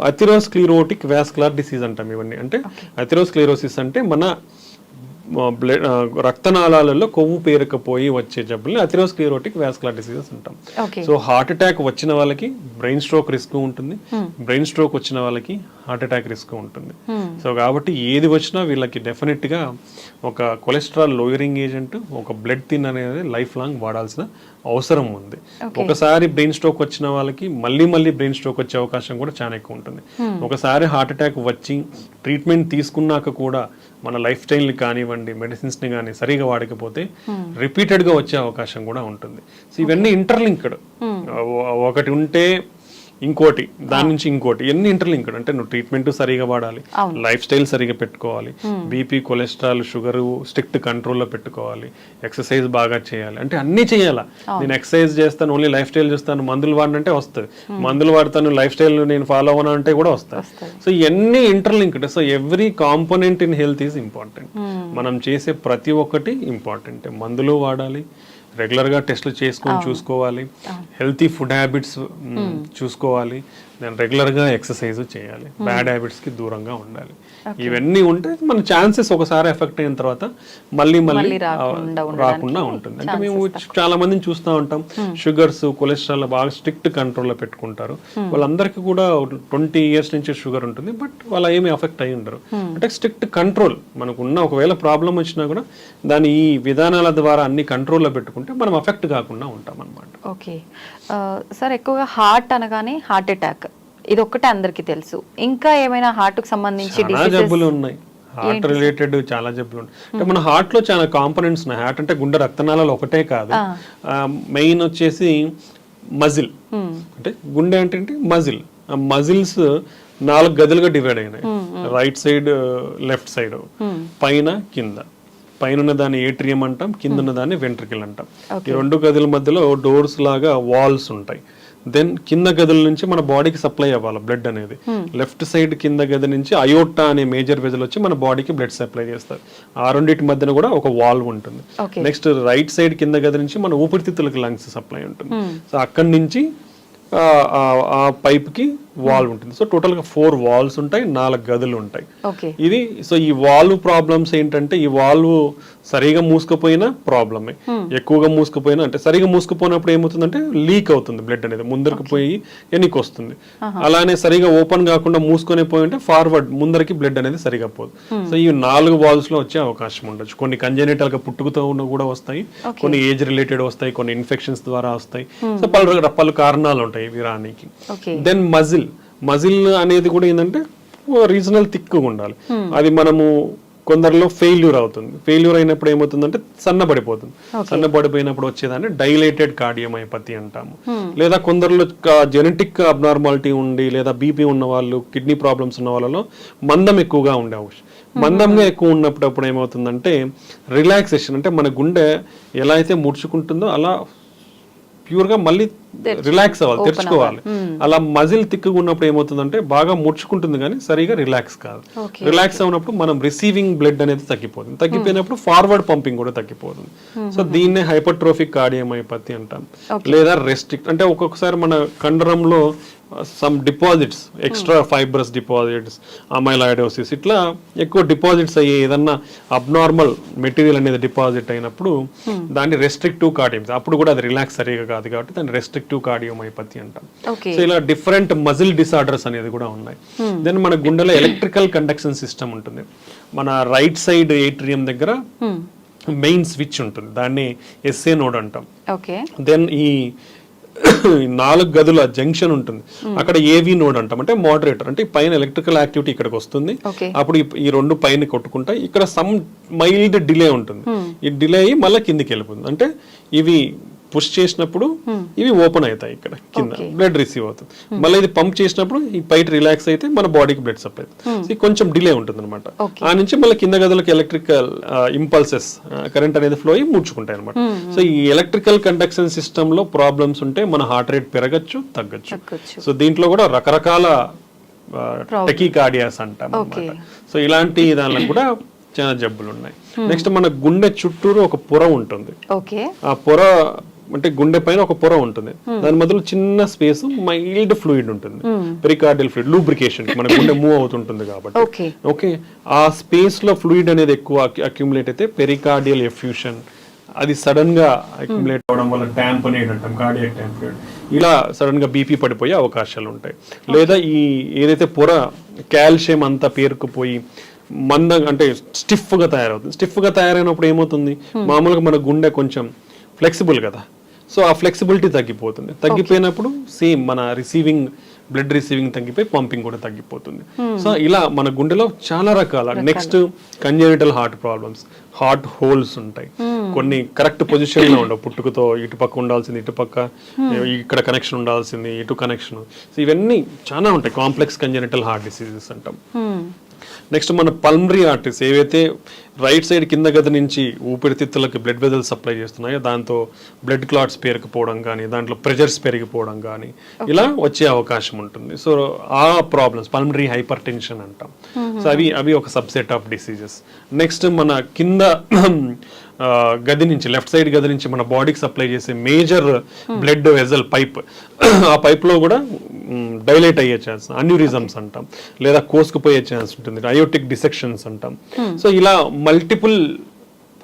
అథెరోస్క్లెరోటిక్ వాస్కులర్ డిసీజ్ అంటాం. ఇవన్నీ అంటే అథెరోస్క్లెరోసిస్ అంటే మన బ్లడ్ రక్తనాళాలలో కొవ్వు పేరకపోయి వచ్చే జబ్బుల్ని అథెరోస్క్లెరోటిక్ వాస్కులర్ డిసీజెస్ అంటాం. సో హార్ట్ అటాక్ వచ్చిన వాళ్ళకి బ్రెయిన్ స్ట్రోక్ రిస్క్ ఉంటుంది, బ్రెయిన్ స్ట్రోక్ వచ్చిన వాళ్ళకి హార్ట్ అటాక్ రిస్క్ ఉంటుంది. సో కాబట్టి ఏది వచ్చినా వీళ్ళకి డెఫినెట్ గా ఒక కొలెస్ట్రాల్ లోయరింగ్ ఏజెంట్, ఒక బ్లడ్ థిన్ అనేది లైఫ్ లాంగ్ వాడాల్సిన అవసరం ఉంది. ఒకసారి బ్రెయిన్ స్ట్రోక్ వచ్చిన వాళ్ళకి మళ్ళీ బ్రెయిన్ స్ట్రోక్ వచ్చే అవకాశం కూడా చాలా ఎక్కువ ఉంటుంది. ఒకసారి హార్ట్ అటాక్ వచ్చి ట్రీట్మెంట్ తీసుకున్నాక కూడా మన లైఫ్ స్టైల్ని కానివ్వండి, మెడిసిన్స్ని కానీ సరిగా వాడకపోతే రిపీటెడ్గా వచ్చే అవకాశం కూడా ఉంటుంది. సో ఇవన్నీ ఇంటర్లింక్డ్, ఒకటి ఉంటే ఇంకోటి, దాని నుంచి ఇంకోటి, ఎన్ని ఇంటర్లింక్డ్ అంటే నువ్వు ట్రీట్మెంట్ సరిగా వాడాలి, లైఫ్ స్టైల్ సరిగా పెట్టుకోవాలి, బీపీ, కొలెస్ట్రాల్, షుగర్ స్ట్రిక్ట్ కంట్రోల్లో పెట్టుకోవాలి, ఎక్సర్సైజ్ బాగా చేయాలి, అంటే అన్ని చేయాలా. నేను ఎక్సర్సైజ్ చేస్తాను, ఓన్లీ లైఫ్ స్టైల్ చేస్తాను, మందులు వాడినంటే వస్తుంది, మందులు వాడతాను, లైఫ్ స్టైల్ నేను ఫాలో అవ్వను అంటే కూడా వస్తాయి. సో ఇవన్నీ interlinked. So every component in health is important. మనం చేసే ప్రతి ఒక్కటి ఇంపార్టెంట్. మందులు వాడాలి, రెగ్యులర్ గా టెస్ట్లు చేసుకొని చూసుకోవాలి, హెల్తీ ఫుడ్ హ్యాబిట్స్ చూసుకోవాలి, నేను రెగ్యులర్ గా ఎక్సర్సైజ్ చేయాలి, బ్యాడ్ హ్యాబిట్స్ కి దూరంగా ఉండాలి. ఇవన్నీ ఉంటే మన ఛాన్సెస్ ఒకసారి ఎఫెక్ట్ అయిన తర్వాత మళ్ళీ రాకుండా ఉంటుంది. అంటే మేము చాలా మందిని చూస్తూ ఉంటాం, షుగర్స్, కొలెస్ట్రాల్ బాగా స్ట్రిక్ట్ కంట్రోల్లో పెట్టుకుంటారు. వాళ్ళందరికీ కూడా 20 years నుంచి షుగర్ ఉంటుంది, బట్ వాళ్ళ ఏమి ఎఫెక్ట్ అయి ఉండరు. అంటే స్ట్రిక్ట్ కంట్రోల్ మనకున్న, ఒకవేళ ప్రాబ్లం వచ్చినా కూడా దాని ఈ విధానాల ద్వారా అన్ని కంట్రోల్లో పెట్టుకుంటే మనం ఎఫెక్ట్ కాకుండా ఉంటాం అన్నమాట. ఓకే సార్, ఎక్కువగా హార్ట్ అనగానే హార్ట్ అటాక్ ఇది ఒక్కటే అందరికి తెలుసు. ఇంకా ఏమైనా హార్ట్ కు సంబంధించి జబ్బులు ఉన్నాయి, హార్ట్ రిలేటెడ్ చాలా జబ్బులు ఉన్నాయి. అంటే మన హార్ట్ లో చాలా కాంపోనెంట్స్ ఉన్నాయి. హార్ట్ అంటే గుండె రక్తనాళాలు ఒకటే కాదు, మెయిన్ వచ్చేసి మజిల్. అంటే గుండె అంటే మజిల్. ఆ మజిల్స్ 4 గదులుగా డివైడ్ అయినాయి, రైట్ సైడ్, లెఫ్ట్ సైడ్, పైన కింద. పైన ఉన్న దాన్ని ఏట్రియం అంటాం, కింద ఉన్న దాన్ని వెంట్రికల్ అంటాం. ఈ 2 గదుల మధ్యలో డోర్స్ లాగా వాల్స్ ఉంటాయి. దెన్ కింద గదుల నుంచి మన బాడీకి సప్లై అవ్వాలి బ్లడ్ అనేది. లెఫ్ట్ సైడ్ కింద గది నుంచి అయోటా అనే మేజర్ వెజల్ వచ్చి మన బాడీకి బ్లడ్ సప్లై చేస్తారు. ఆ రెండింటి మధ్యన కూడా ఒక వాల్వ్ ఉంటుంది. నెక్స్ట్ రైట్ సైడ్ కింద గది నుంచి మన ఊపిరితిత్తులకు లంగ్స్ సప్లై ఉంటుంది. సో అక్కడి నుంచి ఆ పైప్ కి వాల్వ్ ఉంటుంది. సో టోటల్ గా 4 వాల్వ్స్ ఉంటాయి, 4 గదులు ఉంటాయి. ఇది సో ఈ వాల్వ్ ప్రాబ్లమ్స్ ఏంటంటే, ఈ వాల్వ్ సరిగా మూసుకుపోయినా ప్రాబ్లమే, ఎక్కువగా మూసుకుపోయినా, అంటే సరిగా మూసుకుపోయినప్పుడు ఏమవుతుందంటే లీక్ అవుతుంది బ్లడ్ అనేది, ముందరికి పోయి వెనక్కి వస్తుంది. అలానే సరిగా ఓపెన్ కాకుండా మూసుకొని పోయి ఉంటే ఫార్వర్డ్ ముందరికి బ్లడ్ అనేది సరిగా పోదు. సో ఈ 4 వాల్వ్స్ లో వచ్చే అవకాశం ఉండొచ్చు. కొన్ని కంజెనిటల్ గా పుట్టుకతో ఉన్న కూడా వస్తాయి, కొన్ని ఏజ్ రిలేటెడ్ వస్తాయి, కొన్ని ఇన్ఫెక్షన్స్ ద్వారా వస్తాయి. సో పలు కారణాలు ఉంటాయి ఇవి రానికి. దెన్ మజిల్ అనేది కూడా ఏంటంటే రీజనల్ థిక్గా ఉండాలి. అది మనము కొందరిలో ఫెయిల్యూర్ అవుతుంది. ఫెయిల్యూర్ అయినప్పుడు ఏమవుతుందంటే సన్నబడిపోతుంది. సన్నబడిపోయినప్పుడు వచ్చేదాన్ని డైలేటెడ్ కార్డియోమైపతి అంటాము. లేదా కొందరిలో జెనెటిక్ అబ్నార్మాలిటీ ఉండి, లేదా బీపీ ఉన్న వాళ్ళు, కిడ్నీ ప్రాబ్లమ్స్ ఉన్న వాళ్ళలో మందం ఎక్కువగా ఉండే అవకాశం. మందంగా ఎక్కువ ఉన్నప్పుడు ఏమవుతుందంటే రిలాక్సేషన్, అంటే మన గుండె ఎలా అయితే ముడుచుకుంటుందో అలా ప్యూర్ గా మళ్ళీ రిలాక్స్ అవ్వాలి, తెరుచుకోవాలి. అలా మజిల్ తిక్కుగా ఉన్నప్పుడు ఏమవుతుందంటే బాగా ముడుచుకుంటుంది కానీ సరిగా రిలాక్స్ కాదు. రిలాక్స్ అవునప్పుడు మనం రిసీవింగ్ బ్లడ్ అనేది తగ్గిపోతుంది. తగ్గిపోయినప్పుడు ఫార్వర్డ్ పంపింగ్ కూడా తగ్గిపోతుంది. సో దీన్నే హైపర్ట్రోఫిక్ కార్డియోమైపతి అంటాం. లేదా రెస్ట్రిక్ట్, అంటే ఒక్కొక్కసారి మన కండరంలో some deposits, extra fibrous deposits, amyloidosis, ఇట్లా ఎక్కువ డిపాజిట్స్ అయ్యి ఏదన్నా అబ్నార్మల్ మెటీరియల్ అనేది డిపాజిట్ అయినప్పుడు దాన్ని రెస్ట్రిక్టివ్ కార్డియోమైపతి, అప్పుడు కూడా అది రిలాక్స్ సరిగా కాదు కాబట్టి దాన్ని రెస్ట్రిక్టివ్ కార్డియోమైపతి అంటాం. సో ఇలా డిఫరెంట్ మజిల్ డిసార్డర్స్ అనేది కూడా ఉన్నాయి. దెన్ మన గుండెలో ఎలక్ట్రికల్ కండక్షన్ సిస్టమ్ ఉంటుంది. మన రైట్ సైడ్ ఏట్రియం దగ్గర మెయిన్ స్విచ్ ఉంటుంది, దాన్ని ఎస్ఏ నోడ్ అంటాం. దెన్ ఈ 4 గదుల జంక్షన్ ఉంటుంది, అక్కడ ఏవి నోడ్ అంటాం, అంటే మోడరేటర్. అంటే పైన ఎలక్ట్రికల్ యాక్టివిటీ ఇక్కడికి వస్తుంది, అప్పుడు ఈ 2 పైన కొట్టుకుంటాయి. ఇక్కడ సమ్ మైల్డ్ డిలే ఉంటుంది, ఈ డిలే అయ్యి మళ్ళీ కిందికి వెళ్ళిపోతుంది. అంటే ఇవి పుష్ చేసినప్పుడు ఇవి ఓపెన్ అవుతాయి ఇక్కడ కింద, Okay. బ్లడ్ రిసీవ్ అవుతుంది. మళ్ళీ ఇది పంప్ చేసినప్పుడు ఈ పైట్ రిలాక్స్ అయితే మన బాడీకి బ్లడ్ సప్లై అవుతుంది. కొంచెం డిలే ఉంటుంది అనమాట. Okay. ఆ నుంచి మళ్ళీ కింద గదులకు ఎలక్ట్రికల్ ఇంపల్సెస్ కరెంట్ అనేది ఫ్లో అయ్యి ముడుచుకుంటాయి అనమాట. సో ఈ ఎలక్ట్రికల్ కండక్షన్ సిస్టమ్ లో ప్రాబ్లమ్స్ ఉంటే మన హార్ట్ రేట్ పెరగచ్చు, తగ్గచ్చు. సో దీంట్లో కూడా రకరకాల టెకీకార్డియాస్ అంటాం అనమాట. సో ఇలాంటి దానిలో కూడా చాలా జబ్బులు ఉన్నాయి. నెక్స్ట్ మన గుండె చుట్టూరు ఒక పొర ఉంటుంది. ఓకే. ఆ పొర అంటే గుండె పైన ఒక పొర ఉంటుంది, దాని మధ్యలో చిన్న స్పేస్ మైల్డ్ ఫ్లూయిడ్ ఉంటుంది, పెరికార్డియల్ ఫ్లూయిడ్, లూబ్రికేషన్, మన గుండె మూవ్ అవుతుంటుంది కాబట్టి. ఓకే, ఆ స్పేస్ లో ఫ్లూయిడ్ అనేది ఎక్కువ అక్యుములేట్ అయితే పెరికార్డియల్ ఎఫ్యూషన్, అది సడన్ గా అక్యుములేట్ అవడం వల్ల ట్యాంపనేట్ అంటాం, కార్డియాక్ ట్యాంపనేట్, ఇలా సడన్ గా బీపీ పడిపోయే అవకాశాలు ఉంటాయి. లేదా ఈ ఏదైతే పొర కాల్షియం అంతా పేరుకుపోయి మందంగా అంటే స్టిఫ్ గా తయారవుతుంది. స్టిఫ్ గా తయారైనప్పుడు ఏమవుతుంది, మామూలుగా మన గుండె కొంచెం ఫ్లెక్సిబుల్ కదా, సో ఆ ఫ్లెక్సిబిలిటీ తగ్గిపోతుంది. తగ్గిపోయినప్పుడు సేమ్ మన రిసీవింగ్ బ్లడ్ రిసీవింగ్ తగ్గిపోయి పంపింగ్ కూడా తగ్గిపోతుంది. సో ఇలా మన గుండెలో చాలా రకాల next congenital heart problems, heart holes ఉంటాయి. కొన్ని కరెక్ట్ పొజిషన్ లో ఉండవు, పుట్టుకతో ఇటుపక్క ఉండాల్సింది ఇటుపక్క, ఇక్కడ కనెక్షన్ ఉండాల్సింది ఇటు కనెక్షన్. సో ఇవన్నీ చాలా ఉంటాయి, కాంప్లెక్స్ కంజెనిటల్ హార్ట్ డిసీజెస్ అంటాం. నెక్స్ట్ మన పల్మరీ ఆర్టరీస్ ఏవైతే రైట్ సైడ్ కింద గది నుంచి ఊపిరితిత్తులకి బ్లడ్ వెజల్స్ సప్లై చేస్తున్నాయో దాంతో బ్లడ్ క్లాట్స్ పెరిగిపోవడం కానీ, దాంట్లో ప్రెషర్స్ పెరిగిపోవడం కానీ ఇలా వచ్చే అవకాశం ఉంటుంది. సో ఆ ప్రాబ్లమ్స్ పల్మరీ హైపర్ టెన్షన్ అంటాం. సో అవి ఒక సబ్సెట్ ఆఫ్ డిసీజెస్. నెక్స్ట్ మన కింద గది నుంచి లెఫ్ట్ సైడ్ గది నుంచి మన బాడీకి సప్లై చేసే మేజర్ బ్లడ్ వెజల్ పైప్, ఆ పైప్ లో కూడా డైలేట్ అయ్యే ఛాన్స్, అన్యూరిజమ్స్ అంటాం, లేదా కోసుకుపోయే ఛాన్స్ ఉంటుంది, అయోటిక్ డిసెక్షన్స్ అంటాం. సో ఇలా మల్టిపుల్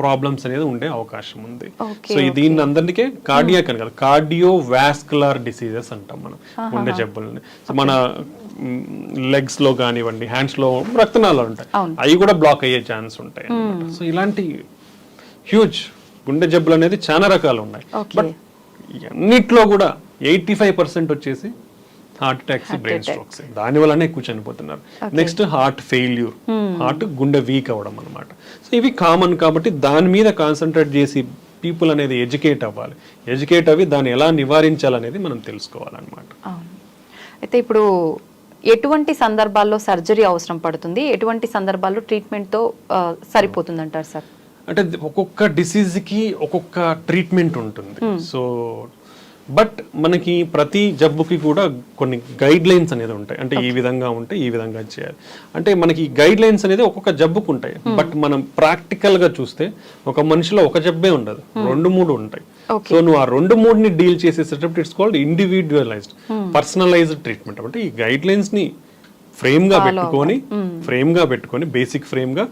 ప్రాబ్లమ్స్ అనేది ఉండే అవకాశం ఉంది. సో దీన్ని అందరికీ కార్డియాక్ అని కాదు, కార్డియో వాస్కులర్ డిసీజెస్ అంటాం మనం గుండె జబ్బులని. సో మన లెగ్స్ లో కానివ్వండి, హ్యాండ్స్ లో రక్తనాళాలు ఉంటాయి, అవి కూడా బ్లాక్ అయ్యే ఛాన్స్ ఉంటాయి అన్నమాట. సో ఇలాంటి హ్యూజ్ గుండె జబ్బులు అనేది చాలా రకాలు ఉన్నాయి. బట్ అన్నిట్లో కూడా 85% వచ్చేసి హార్ట్ అటాక్స్, బ్రెయిన్ స్ట్రోక్స్, దాని వల్లనే ఎక్కువ చనిపోతున్నారు. నెక్స్ట్ హార్ట్ ఫెయిల్యూర్, హార్ట్ గుండె వీక్ అవ్వడం అనమాట. సో ఇవి కామన్ కాబట్టి దాని మీద కాన్సన్ట్రేట్ చేసి పీపుల్ అనేది ఎడ్యుకేట్ అవ్వాలి. ఎడ్యుకేట్ అవి దాన్ని ఎలా నివారించాలనేది మనం తెలుసుకోవాలన్నమాట. అయితే ఇప్పుడు ఎటువంటి సందర్భాల్లో సర్జరీ అవసరం పడుతుంది, ఎటువంటి సందర్భాల్లో ట్రీట్మెంట్తో సరిపోతుంది అంటారు సార్? అంటే ఒక్కొక్క డిసీజ్కి ఒక్కొక్క ట్రీట్మెంట్ ఉంటుంది. సో బట్ మనకి ప్రతి జబ్బుకి కూడా కొన్ని గైడ్ లైన్స్ అనేది ఉంటాయి. అంటే ఈ విధంగా ఉంటే ఈ విధంగా చేయాలి అంటే మనకి గైడ్ లైన్స్ అనేది ఒక్కొక్క జబ్బుకు ఉంటాయి. బట్ మనం ప్రాక్టికల్ గా చూస్తే ఒక మనిషిలో ఒక జబ్బే ఉండదు, 2-3 ఉంటాయి. సో నువ్వు ఆ 2-3ని డీల్ చేసేటప్పుడు ఇట్స్ కాల్డ్ ఇండివిడ్యువలైజ్డ్ పర్సనలైజ్డ్ ట్రీట్మెంట్. అంటే ఈ గైడ్ లైన్స్ ని ఫ్రేమ్ గా పెట్టుకొని బేసిక్ ఫ్రేమ్ గా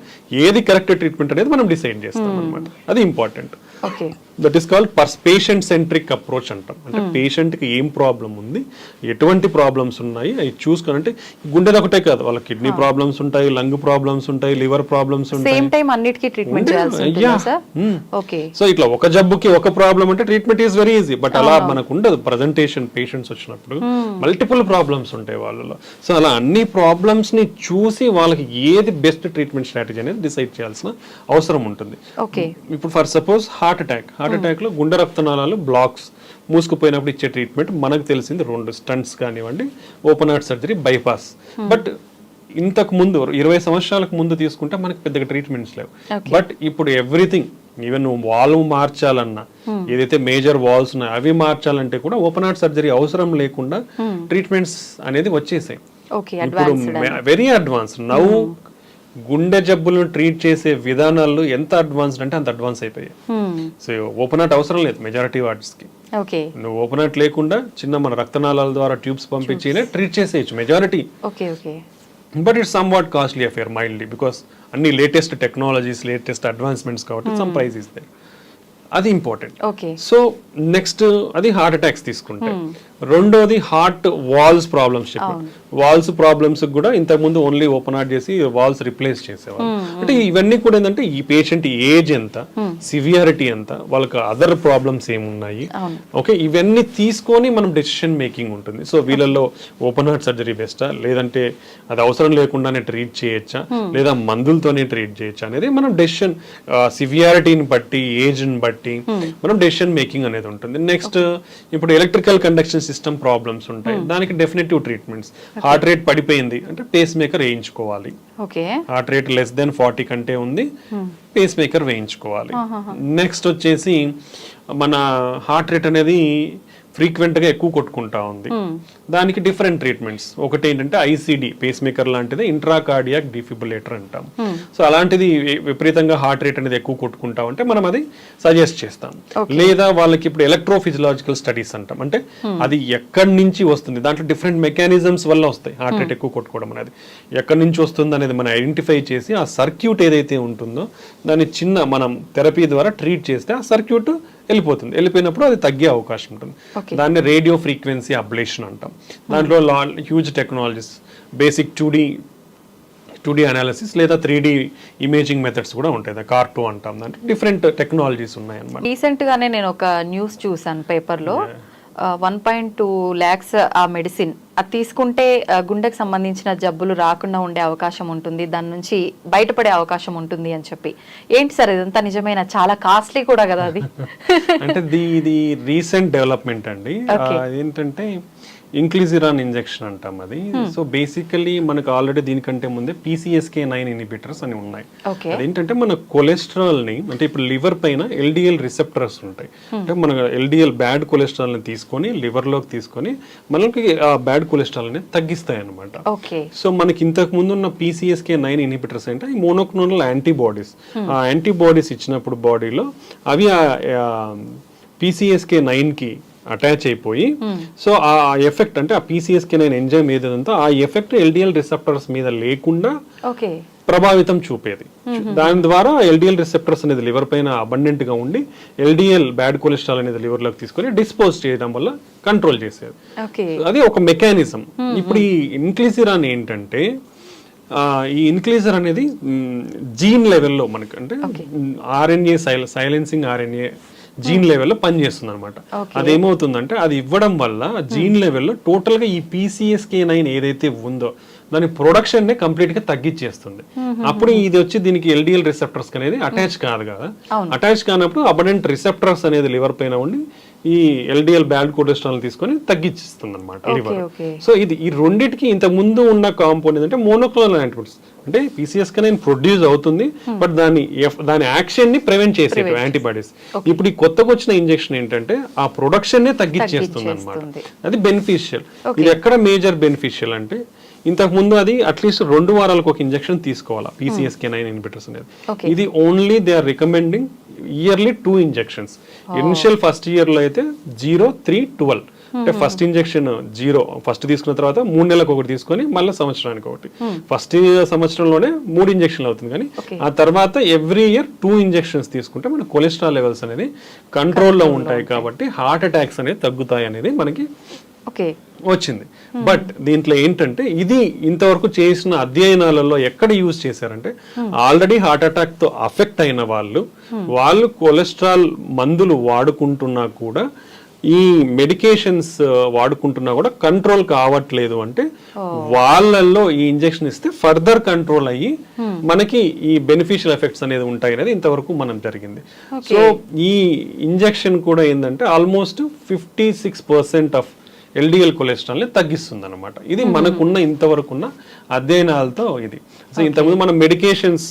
ఏది కరెక్ట్ ట్రీట్మెంట్ అనేది మనం డిసైడ్ చేస్తాం అనమాట. అది important. That is called patient centric approach అంటాం. అంటే పేషెంట్ కి ఏం ప్రాబ్లం ఉంది, ఎటువంటి ప్రాబ్లమ్స్ ఉన్నాయి అవి చూసుకొని, అంటే గుండెది ఒకటే కాదు, వాళ్ళ కిడ్నీ ప్రాబ్లమ్స్ ఉంటాయి, లంగ్ ప్రాబ్లమ్స్ ఉంటాయి, లివర్ ప్రాబ్లమ్స్ ఉంటాయి. సో ఇట్లా ఒక జబ్బుకి ఒక ప్రాబ్లం అంటే treatment is very easy. But అలా మనకు ఉండదు. ప్రజెంటేషన్ పేషెంట్స్ వచ్చినప్పుడు మల్టిపుల్ ప్రాబ్లమ్స్ ఉంటాయి వాళ్ళలో. సో అలా అన్ని ప్రాబ్లమ్స్ ని చూసి వాళ్ళకి ఏది బెస్ట్ ట్రీట్మెంట్ స్ట్రాటజీ అనేది డిసైడ్ చేయాల్సిన అవసరం ఉంటుంది. ఇప్పుడు ఫర్ సపోజ్ హార్ట్ అటాక్ లో గుండె రక్తనాళాలు బ్లాక్స్ మూసుకుపోయినప్పుడు ఇచ్చే ట్రీట్మెంట్ మనకు తెలిసింది 2 స్టంట్స్ కానివ్వండి, open heart surgery, bypass. But ఇంతకు ముందు 20 సంవత్సరాలకు ముందు తీసుకుంటే మనకి పెద్దగా ట్రీట్మెంట్స్ లేవు. బట్ ఇప్పుడు ఎవ్రీథింగ్, ఈవెన్ వాల్ మార్చాలన్నా, ఏదైతే మేజర్ వాల్స్ ఉన్నాయో అవి మార్చాలంటే కూడా ఓపెన్ హార్ట్ సర్జరీ అవసరం లేకుండా ట్రీట్మెంట్స్ అనేది వచ్చేసాయి. ఇప్పుడు వెరీ అడ్వాన్స్ నౌ. గుండె జబ్బులను ట్రీట్ చేసే విధానాలు ఎంత అడ్వాన్స్డ్ అంటే అంత అడ్వాన్స్ అయిపోయాయి. సో ఓపెన్ హార్ట్ అవసరం లేదు మెజారిటీ వార్డ్స్ కి. నువ్వు ఓపెన్ హార్ట్ లేకుండా చిన్న మన రక్తనాళాల ద్వారా ట్యూబ్స్ పంపించి ట్రీట్ చేసేయచ్చు majority. But it's some what costly affair mildly, because అన్ని లేటెస్ట్ టెక్నాలజీస్, లేటెస్ట్ అడ్వాన్స్మెంట్స్ కాబట్టి సమ్ ప్రైస్ ఇస్ దేర్. అది ఇంపార్టెంట్. సో నెక్స్ట్ అది హార్ట్ అటాక్స్ తీసుకుంటే రెండోది హార్ట్ వాల్స్ ప్రాబ్లమ్స్ చెప్పారు. వాల్స్ ప్రాబ్లమ్స్ కూడా ఇంతకుముందు ఓన్లీ ఓపెన్ హార్ట్ చేసి వాల్స్ రిప్లేస్ చేసేవాళ్ళు. అంటే ఇవన్నీ కూడా ఏంటంటే ఈ పేషెంట్ ఏజ్ ఎంత, సివియారిటీ ఎంత, వాళ్ళకి అదర్ ప్రాబ్లమ్స్ ఏమున్నాయి, ఓకే, ఇవన్నీ తీసుకొని మనం డెసిషన్ మేకింగ్ ఉంటుంది. సో వీళ్ళల్లో ఓపెన్ హార్ట్ సర్జరీ బెస్టా, లేదంటే అది అవసరం లేకుండానే ట్రీట్ చేయొచ్చా, లేదా మందులతోనే ట్రీట్ చేయొచ్చా అనేది మనం డెసిషన్ సివియారిటీని బట్టి, ఏజ్ని బట్టి మనం డెసిషన్ మేకింగ్ అనేది ఉంటుంది. నెక్స్ట్ ఇప్పుడు ఎలక్ట్రికల్ కండక్షన్ సిస్టమ్ ప్రాబ్లమ్స్ ఉంటాయి, దానికి డెఫినెటివ్ ట్రీట్మెంట్స్. హార్ట్ రేట్ పడిపోయింది అంటే పేస్ మేకర్ వేయించుకోవాలి. హార్ట్ రేట్ లెస్ దెన్ 40 కంటే ఉంది, పేస్ మేకర్ వేయించుకోవాలి. నెక్స్ట్ వచ్చేసి మన హార్ట్ రేట్ అనేది ఫ్రీక్వెంట్ గా ఎక్కువ కొట్టుకుంటా ఉంది, దానికి డిఫరెంట్ ట్రీట్మెంట్స్. ఒకటి ఏంటంటే ఐసిడి, పేస్ మేకర్ లాంటిది, ఇంట్రాకార్డియాక్ డిఫిబ్రిలేటర్ అంటాం. సో అలాంటిది విపరీతంగా హార్ట్ రేట్ అనేది ఎక్కువ కొట్టుకుంటా ఉంటే మనం అది సజెస్ట్ చేస్తాం. లేదా వాళ్ళకి ఇప్పుడు ఎలక్ట్రోఫిజియలాజికల్ స్టడీస్ అంటాం, అంటే అది ఎక్కడి నుంచి వస్తుంది, దాంట్లో డిఫరెంట్ మెకానిజమ్స్ వల్ల వస్తాయి. హార్ట్ రేట్ ఎక్కువ కొట్టుకోవడం అనేది ఎక్కడి నుంచి వస్తుంది అనేది మనం ఐడెంటిఫై చేసి ఆ సర్క్యూట్ ఏదైతే ఉంటుందో దాన్ని చిన్న మనం థెరపీ ద్వారా ట్రీట్ చేస్తే ఆ సర్క్యూట్ వెళ్ళిపోతుంది. వెళ్ళిపోయినప్పుడు అది తగ్గే అవకాశం ఉంటుంది. దాన్ని రేడియో ఫ్రీక్వెన్సీ అబ్లేషన్ అంటాం. దాంట్లో huge technologies, basic 2D analysis లేదా 3D ఇమేజింగ్ మెథడ్స్ కూడా ఉంటాయి, CAR2 అంటాం. దాంట్లో డిఫరెంట్ టెక్నాలజీస్ ఉన్నాయి అన్నమాట. రీసెంట్ గానే నేను ఒక న్యూస్ చూసాను పేపర్లో, 1.2 lakhs ఆ మెడిసిన్ అది తీసుకుంటే గుండెకి సంబంధించిన జబ్బులు రాకుండా ఉండే అవకాశం ఉంటుంది, దాని నుంచి బయటపడే అవకాశం ఉంటుంది అని చెప్పి. ఏంటి సార్ ఇదంతా నిజమైన? చాలా కాస్ట్లీ కూడా కదా అది. అంటే ఇది రీసెంట్ డెవలప్మెంట్ అండి. ఏంటంటే ఇంక్లిజిరాన్ ఇంజెక్షన్ అంటాం అది. సో బేసికలీ మనకు ఆల్రెడీ దీనికంటే ముందే PCSK9 ఇన్హిబిటర్స్ అని ఉన్నాయి. అదేంటంటే మన కొలెస్ట్రాల్ ని, అంటే ఇప్పుడు లివర్ పైన LDL రిసెప్టర్స్ ఉంటాయి. అంటే మన LDL బ్యాడ్ కొలెస్ట్రాల్ ని తీసుకొని లివర్ లోకి తీసుకొని మనకి ఆ బ్యాడ్ కొలెస్ట్రాల్ అనేది తగ్గిస్తాయి అనమాట. సో మనకి ఇంతకు ముందు ఉన్న PCSK9 ఇన్హిబిటర్స్ అంటే ఈ మోనోక్లోనల్ యాంటీబాడీస్. ఆ యాంటీబాడీస్ ఇచ్చినప్పుడు బాడీలో అవి PCSK9 కి అటాచ్ అయిపోయి, సో ఆ ఎఫెక్ట్ అంటే ఆ PCSK9 ఎంజైమ్ ఏదంతా ఆ ఎఫెక్ట్ LDL రిసెప్టర్స్ మీద లేకుండా ప్రభావితం చూపేది. దాని ద్వారా LDL రిసెప్టర్స్ అనేది లివర్ పైన అబండెంట్ గా ఉండి LDL బ్యాడ్ కొలెస్ట్రాల్ అనేది లివర్ లోకి తీసుకొని డిస్పోజ్ చేయడం వల్ల కంట్రోల్ చేసేది. అది ఒక మెకానిజం. ఇప్పుడు ఈ ఇన్క్లిజిరాన్ ఏంటంటే ఈ ఇన్క్లిజర్ అనేది జీన్ లెవెల్లో మనకి, అంటే RNA సైలెన్సింగ్ RNA జీన్ లెవెల్లో పనిచేస్తుంది అనమాట. అదేమవుతుందంటే అది ఇవ్వడం వల్ల జీన్ లెవెల్లో టోటల్ గా ఈ PCSK9 ఏదైతే ఉందో దాని ప్రొడక్షన్ నే కంప్లీట్ గా తగ్గించేస్తుంది. అప్పుడు ఇది వచ్చి దీనికి LDL రిసెప్టర్స్ అనేది అటాచ్ కాదు కదా. అటాచ్ కానప్పుడు అబడెంట్ రిసెప్టర్స్ అనేది లివర్ పైన ఉండి ఈ LDL బ్యాడ్ కొలెస్ట్రాల్ తీసుకొని తగ్గించిస్తుంది అనమాట లివర్. సో ఇది ఈ రెండింటికి ఇంత ముందు ఉన్న కాంపౌండ్ ఏంటంటే మోనోక్లోనల్ యాంటీబాడీస్. అంటే PCSK9 ప్రొడ్యూస్ అవుతుంది, బట్ దాని యాక్షన్ ని ప్రివెంట్ చేసేవి యాంటీబాడీస్. ఇప్పుడు ఈ కొత్తగా వచ్చిన ఇంజెక్షన్ ఏంటంటే ఆ ప్రొడక్షన్ నే తగ్గించేస్తుంది అనమాట. అది బెనిఫిషియల్. ఇది ఎక్కడ మేజర్ బెనిఫిషియల్ అంటే ఇంతకు ముందు అది అట్లీస్ట్ 2 వారాలకు ఒక ఇంజెక్షన్ తీసుకోవాలా PCSK9 ఇన్హిబిటర్స్ అనేది. ఇది only they are recommending yearly 2 injections. Initial first year లో అయితే 0, 3, 12. అంటే ఫస్ట్ ఇంజెక్షన్ 0 ఫస్ట్ తీసుకున్న తర్వాత 3 నెలలకు ఒకటి తీసుకొని మళ్ళీ సంవత్సరానికి ఒకటి. ఫస్ట్ సంవత్సరంలోనే 3 ఇంజెక్షన్లు అవుతుంది, కానీ ఆ తర్వాత ఎవ్రీ ఇయర్ 2 ఇంజెక్షన్స్ తీసుకుంటే మన కొలెస్ట్రాల్ లెవెల్స్ అనేది కంట్రోల్లో ఉంటాయి, కాబట్టి హార్ట్ అటాక్స్ అనేది తగ్గుతాయి అనేది మనకి వచ్చింది. బట్ దీంట్లో ఏంటంటే ఇది ఇంతవరకు చేసిన అధ్యయనాలలో ఎక్కడ యూజ్ చేశారంటే ఆల్రెడీ హార్ట్ అటాక్ తో అఫెక్ట్ అయిన వాళ్ళు కొలెస్ట్రాల్ మందులు వాడుకుంటున్నా కూడా, ఈ మెడికేషన్స్ వాడుకుంటున్నా కూడా కంట్రోల్ కావట్లేదు అంటే వాళ్ళల్లో ఈ ఇంజెక్షన్ ఇస్తే ఫర్దర్ కంట్రోల్ అయ్యి మనకి ఈ బెనిఫిషియల్ ఎఫెక్ట్స్ అనేది ఉంటాయి అనేది ఇంతవరకు మనం జరిగింది. సో ఈ ఇంజెక్షన్ కూడా ఏంటంటే ఆల్మోస్ట్ 56% ఆఫ్ LDL కొలెస్ట్రాల్ ని తగ్గిస్తుంది అనమాట. ఇది మనకున్న ఇంతవరకున్న అధ్యయనాలతో ఇది. సో ఇంతకుముందు మనం మెడికేషన్స్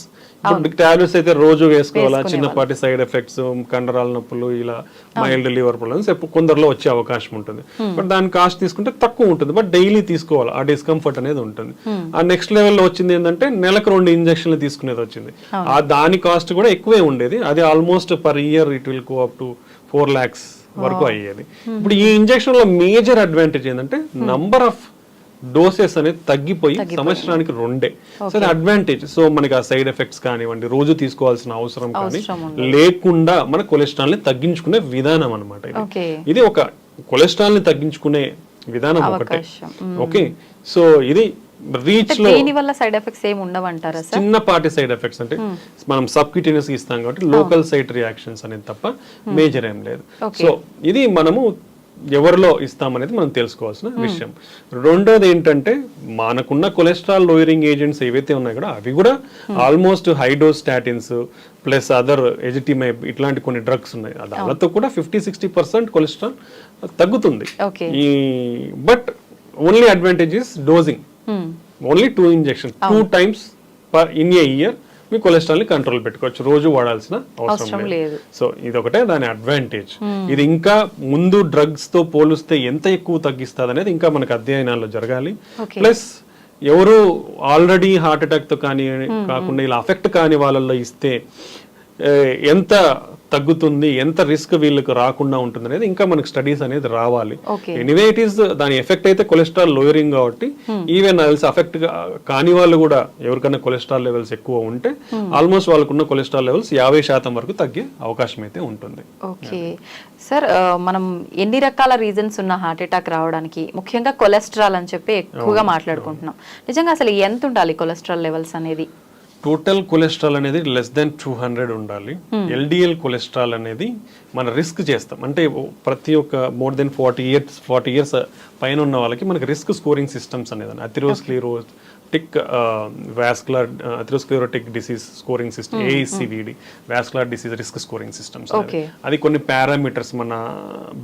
టాబ్లెట్స్ అయితే రోజు వేసుకోవాలా, చిన్నపాటి సైడ్ ఎఫెక్ట్స్, కండరాల నొప్పులు, ఇలా మైల్డ్ లివర్ ప్రాబ్లమ్స్ కొందరిలో వచ్చే అవకాశం ఉంటుంది. బట్ దాని కాస్ట్ తీసుకుంటే తక్కువ ఉంటుంది, బట్ డైలీ తీసుకోవాలి, ఆ డిస్కంఫర్ట్ అనేది ఉంటుంది. ఆ నెక్స్ట్ లెవెల్లో వచ్చింది ఏంటంటే నెలకు 2 ఇంజక్షన్లు తీసుకునేది వచ్చింది. ఆ దాని కాస్ట్ కూడా ఎక్కువే ఉండేది. అది almost per year it will go up to 4 lakhs వరకు అయ్యేది. ఇప్పుడు ఈ ఇంజెక్షన్ లో మేజర్ అడ్వాంటేజ్ ఏంటంటే నంబర్ ఆఫ్ డోసెస్ అనేది తగ్గిపోయి సంవత్సరానికి 2. సో అది అడ్వాంటేజ్. సో మనకి ఆ సైడ్ ఎఫెక్ట్స్ కానివ్వండి, రోజు తీసుకోవాల్సిన అవసరం కానీ లేకుండా మన కొలెస్ట్రాల్ ని తగ్గించుకునే విధానం అనమాట. ఇది ఒక కొలెస్ట్రాల్ ని తగ్గించుకునే విధానం ఒకటే. ఓకే, సో ఇది రీచ్ లో దీని వల్ల సైడ్ ఎఫెక్ట్స్ ఏమి ఉండవంటారా సార్? చిన్నపాటి సైడ్ ఎఫెక్ట్స్ అంటే మనం సబ్క్యూటేనియస్ ఇస్తాం కాబట్టి లోకల్ సైట్ రియాక్షన్స్ అనేది తప్ప మేజర్ ఏం లేదు. సో ఇది మనము ఎవరిలో ఇస్తామనేది మనం తెలుసుకోవాల్సిన విషయం. రెండోది ఏంటంటే మనకున్న కొలెస్ట్రాల్ లోయరింగ్ ఏజెంట్స్ ఏవైతే ఉన్నాయో కూడా అవి కూడా almost high dose statins plus other ezetimibe ఇట్లాంటి కొన్ని డ్రగ్స్ ఉన్నాయి. దానితో కూడా 50-60% కొలెస్ట్రాల్ తగ్గుతుంది. ఈ but only advantage is డోజింగ్. Only 2 injection 2 times in a year me cholesterol ని కంట్రోల్ పెట్టుకోవచ్చు, రోజు వాడాల్సిన అవసరం లేదు. సో ఇదొకటే దాని అడ్వాంటేజ్. ఇది ఇంకా ముందు డ్రగ్స్ తో పోలిస్తే ఎంత ఎక్కువ తగ్గిస్తుంది అనేది ఇంకా మనకు అధ్యయనాల్లో జరగాలి. ప్లస్ ఎవరు ఆల్రెడీ హార్ట్ అటాక్ తో కాకుండా ఇలా అఫెక్ట్ కాని వాళ్ళల్లో ఇస్తే ఎంత తగ్గుతుంది, ఎంత రిస్క్ వీళ్ళకి రాకుండా ఉంటుంది అనేది ఇంకా మనకు స్టడీస్ అనేది రావాలి. ఎనీవే ఇట్ ఈస్ దాని ఎఫెక్ట్ అయితే కొలెస్ట్రాల్ లోయరింగ్ కాబట్టి ఈవెన్ అఫెక్ట్ కాని వాళ్ళు కూడా ఎవరికైనా కొలెస్ట్రాల్ లెవెల్స్ ఎక్కువ ఉంటే ఆల్మోస్ట్ వాళ్ళకున్న కొలెస్ట్రాల్ లెవెల్స్ 50% వరకు తగ్గే అవకాశం అయితే ఉంటుంది. ఓకే సార్, మనం ఎన్ని రకాల రీజన్స్ ఉన్న హార్ట్ అటాక్ రావడానికి ముఖ్యంగా కొలెస్ట్రాల్ అని చెప్పి ఎక్కువగా మాట్లాడుకుంటున్నాం. నిజంగా అసలు ఎంత ఉండాలి కొలెస్ట్రాల్ లెవెల్స్ అనేది? టోటల్ కొలెస్ట్రాల్ అనేది లెస్ దెన్ 200 ఉండాలి. ఎల్డిఎల్ కొలెస్ట్రాల్ అనేది మన రిస్క్ చేస్తాం అంటే ప్రతి ఒక్క మోర్ దెన్ 40 ఇయర్స్ పైన ఉన్న వాళ్ళకి మనకి రిస్క్ స్కోరింగ్ సిస్టమ్స్ అనేది atherosclerotic atherosclerotic disease scoring system ASCVD vascular disease risk scoring systems. అది కొన్ని పారామీటర్స్ మన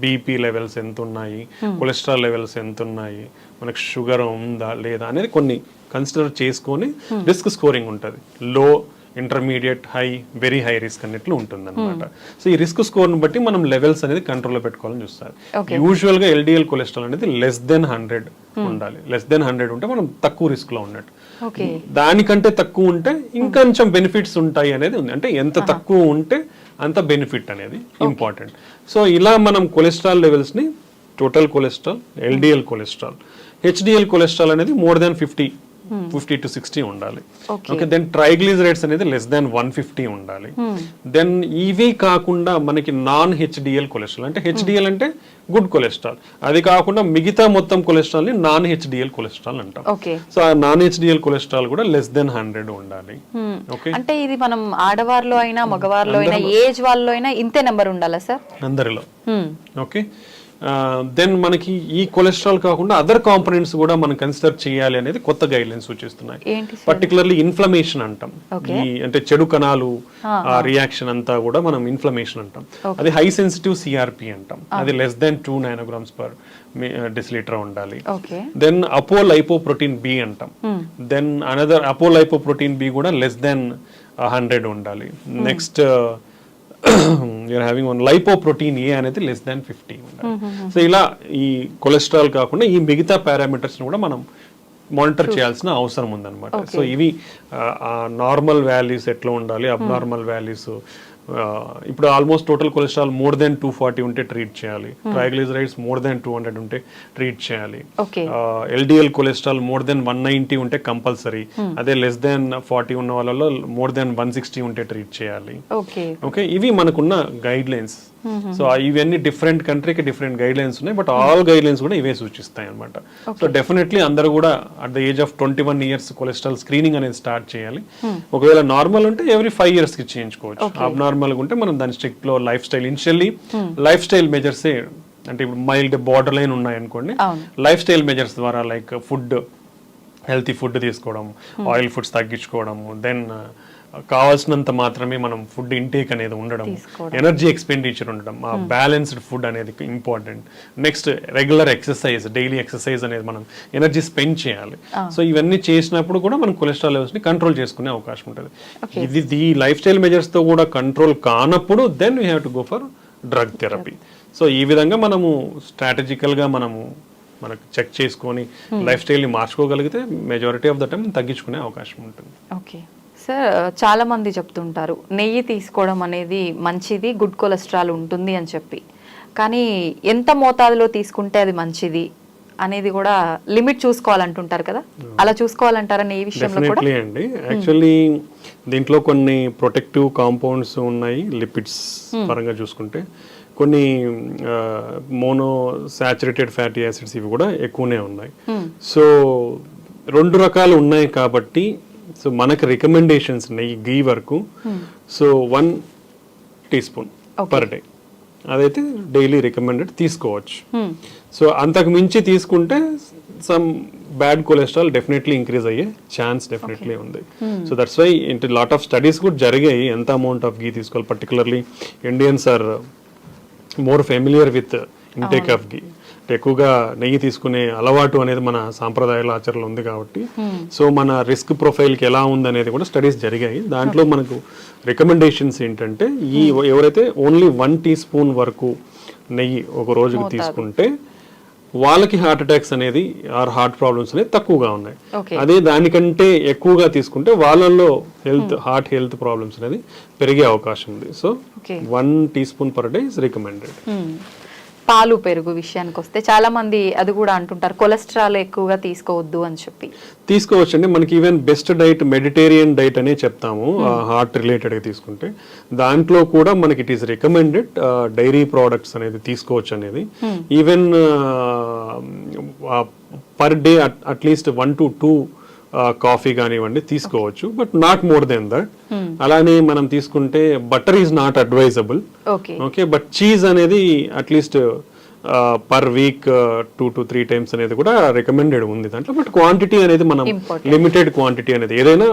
బీపీ లెవెల్స్ ఎంత ఉన్నాయి, కొలెస్ట్రాల్ లెవెల్స్ ఎంత ఉన్నాయి, మనకు షుగర్ ఉందా లేదా అనేది కొన్ని కన్సిడర్ చేసుకొని రిస్క్ స్కోరింగ్ ఉంటుంది. లో, intermediate, high, very high risk అన్నట్లు ఉంటుంది అనమాట. సో ఈ రిస్క్ స్కోర్ని బట్టి మనం లెవెల్స్ అనేది కంట్రోల్లో పెట్టుకోవాలని చూస్తారు. యూజువల్ గా ఎల్డిఎల్ కొలెస్ట్రాల్ అనేది లెస్ దెన్ 100 ఉండాలి. లెస్ దెన్ 100 ఉంటే మనం తక్కువ రిస్క్ లో ఉన్నట్టు. దానికంటే తక్కువ ఉంటే ఇంకొంచెం బెనిఫిట్స్ ఉంటాయి అనేది ఉంది. అంటే ఎంత తక్కువ ఉంటే అంత బెనిఫిట్ అనేది ఇంపార్టెంట్. సో ఇలా మనం కొలెస్ట్రాల్ లెవెల్స్ ని total cholesterol, LDL cholesterol, HDL cholesterol అనేది మోర్ దాన్ 50 to 60 ఉండాలి. ఓకే, దెన్ ట్రైగ్లిజరైడ్స్ అనేది లెస్ దాన్ 150 ఉండాలి. దెన్ ఇవి కాకుండా మనకి నాన్ హెచ్డిఎల్ కొలెస్ట్రాల్ అంటే హెచ్డిఎల్ అంటే గుడ్ కొలెస్ట్రాల్, అది కాకుండా మిగతా మొత్తం కొలెస్ట్రాల్ ని నాన్ హెచ్డిఎల్ కొలెస్ట్రాల్ అంటాం. సో ఆ నాన్ హెచ్డిఎల్ కొలెస్ట్రాల్ కూడా లెస్ దెన్ 100 ఉండాలి. ఓకే, అంటే ఇది మనం ఆడవారిలో అయినా మగవారిలో అయినా ఏజ్ వాళ్ళలో అయినా ఇంతే నెంబర్ ఉండాలా సార్? అందరిలో. ఓకే, దెన్ మనకి ఈ కొలెస్ట్రాల్ కాకుండా అదర్ కాంపోనెంట్స్ కూడా మనం కన్సిడర్ చేయాలి అనేది కొత్త గైడ్ లైన్స్ సూచిస్తున్నాయి. పర్టికులర్లీ ఇన్ఫ్లమేషన్ అంటాం, ఈ అంటే చెడు కణాలు రియాక్షన్ అంతా కూడా మనం ఇన్ఫ్లమేషన్ అంటాం. అది హై సెన్సిటివ్ సిఆర్పి అంటాం. అది less than 2 nanograms per deciliter ఉండాలి. దెన్ అపోలైపోప్రోటీన్ బి అంటాం. దెన్ అనదర్ అపోలైపోప్రోటీన్ బి కూడా లెస్ దెన్ 100 ఉండాలి. Next you're having one lipoprotein A అనేది లెస్ దాన్ 50 ఉండాలి. సో ఇలా ఈ కొలెస్ట్రాల్ కాకుండా ఈ మిగతా పారామీటర్స్ కూడా మనం మానిటర్ చేయాల్సిన అవసరం ఉందన్నమాట. సో ఇవి నార్మల్ వాల్యూస్ ఎట్లా ఉండాలి, అబ్నార్మల్ వాల్యూస్ ఇప్పుడు almost total cholesterol more than 240 ఉంటే ట్రీట్ చేయాలి. ట్రైగ్లిజరైడ్స్ మోర్ దెన్ 200 ఉంటే ట్రీట్ చేయాలి. ఎల్డిఎల్ కొలెస్ట్రాల్ మోర్ దెన్ 190 ఉంటే కంపల్సరీ. అదే లెస్ దెన్ 40 ఉన్న వాళ్ళలో మోర్ దెన్ 160 ఉంటే ట్రీట్ చేయాలి. ఓకే, ఇవి మనకున్న గైడ్ లైన్స్. సో ఇవన్నీ డిఫరెంట్ కంట్రీకి డిఫరెంట్ గైడ్ లైన్స్ ఉన్నాయి, బట్ ఆల్ గైడ్ లైన్స్ కూడా ఇవే సూచిస్తాయి అనమాట. సో డెఫినెట్లీ అందరూ కూడా at the age of 21 years cholesterol screening అనేది స్టార్ట్ చేయాలి. ఒకవేళ నార్మల్ ఉంటే ఎవ్రీ 5 years కి చేయించుకోవచ్చు. అబ్నార్మల్ ఉంటే మనం దాని స్ట్రిక్ట్ లో life style initially life style measures అంటే ఇప్పుడు మైల్డ్ బార్డర్ లైన్ ఉన్నాయి అనుకోండి, లైఫ్ స్టైల్ మెజర్స్ ద్వారా లైక్ ఫుడ్, హెల్తీ ఫుడ్ తీసుకోవడం, ఆయిల్ ఫుడ్స్ తగ్గించుకోవడము, దెన్ కావాల్సినంత మాత్రమే మనం ఫుడ్ ఇంటేక్ అనేది ఉండడం, ఎనర్జీ ఎక్స్పెండిచర్ ఉండడం, బ్యాలెన్స్డ్ ఫుడ్ అనేది important. Next regular exercise, daily exercise అనేది మనం ఎనర్జీ స్పెండ్ చేయాలి. సో ఇవన్నీ చేసినప్పుడు కూడా మనం కొలెస్ట్రాల్ లెవెల్స్ ని కంట్రోల్ చేసుకునే అవకాశం ఉంటుంది. ఇది లైఫ్ స్టైల్ మెజర్స్ తో కూడా కంట్రోల్ కానప్పుడు then we have to go for drug therapy. So ఈ విధంగా మనము స్ట్రాటజికల్ గా మనకు చెక్ చేసుకొని లైఫ్ స్టైల్ ని మార్చుకోగలిగితే మెజారిటీ ఆఫ్ ద టైం తగ్గించుకునే అవకాశం ఉంటుంది. ఓకే సార్, చాలా మంది చెప్తుంటారు నెయ్యి తీసుకోవడం అనేది మంచిది, గుడ్ కొలెస్ట్రాల్ ఉంటుంది అని చెప్పి. కానీ ఎంత మోతాదులో తీసుకుంటే అది మంచిది అనేది కూడా లిమిట్ చూసుకోవాలంటుంటారు కదా, అలా చూసుకోవాలంటారా నెయ్యి విషయంలో కూడా? డెఫినెట్లీ అండి. యాక్చువల్లీ దీంట్లో కొన్ని ప్రొటెక్టివ్ కాంపౌండ్స్ ఉన్నాయి లిపిడ్స్ పరంగా చూసుకుంటే. కొన్ని మోనో సాచురేటెడ్ ఫ్యాటీ యాసిడ్స్ ఇవి కూడా ఎక్కువనే ఉన్నాయి. సో 2 రకాలు ఉన్నాయి కాబట్టి సో మనకు రికమెండేషన్స్ ఉన్నాయి గీ వరకు. సో 1 teaspoon పర్ డే అదైతే డైలీ రికమెండెడ్ తీసుకోవచ్చు. సో అంతకు మించి తీసుకుంటే some bad cholesterol definitely increase అయ్యే ఛాన్స్ డెఫినెట్లీ ఉంది. So that's why into lot of studies కూడా జరిగాయి ఎంత అమౌంట్ ఆఫ్ గీ తీసుకోవాలి. Particularly Indians are more familiar with intake of ghee. ఎక్కువగా నెయ్యి తీసుకునే అలవాటు అనేది మన సాంప్రదాయాల ఆచరణలో ఉంది కాబట్టి సో మన రిస్క్ ప్రొఫైల్కి ఎలా ఉంది అనేది కూడా స్టడీస్ జరిగాయి. దాంట్లో మనకు రికమెండేషన్స్ ఏంటంటే ఈ ఎవరైతే ఓన్లీ 1 teaspoon వరకు నెయ్యి ఒక రోజుకి తీసుకుంటే వాళ్ళకి హార్ట్ అటాక్స్ అనేది ఆర్ హార్ట్ ప్రాబ్లమ్స్ అనేది తక్కువగా ఉన్నాయి. అదే దానికంటే ఎక్కువగా తీసుకుంటే వాళ్ళల్లో హార్ట్ హెల్త్ ప్రాబ్లమ్స్ అనేది పెరిగే అవకాశం ఉంది. So 1 teaspoon per day is recommended. పాలు పెరుగు విషయానికి వస్తే చాలా మంది అది కూడా అంటుంటారు కొలెస్ట్రాల్ ఎక్కువగా తీసుకోవద్దు అని చెప్పి. తీసుకోవచ్చు అండి. మనకి even best diet Mediterranean diet అనే చెప్తాము హార్ట్ రిలేటెడ్ గా తీసుకుంటే. దాంట్లో కూడా మనకి it is recommended dairy products అనేది తీసుకోవచ్చు అనేది. Even per day at least 1 to 2 coffee కానివ్వండి తీసుకోవచ్చు, but not more than that. అలానే మనం తీసుకుంటే butter is not advisable. Okay, but cheese అనేది at least per week 2 to 3 times అనేది కూడా రికమెండెడ్ ఉంది దాంట్లో. బట్ క్వాంటిటీ అనేది మనం లిమిటెడ్ క్వాంటిటీ అనేది ఏదైనా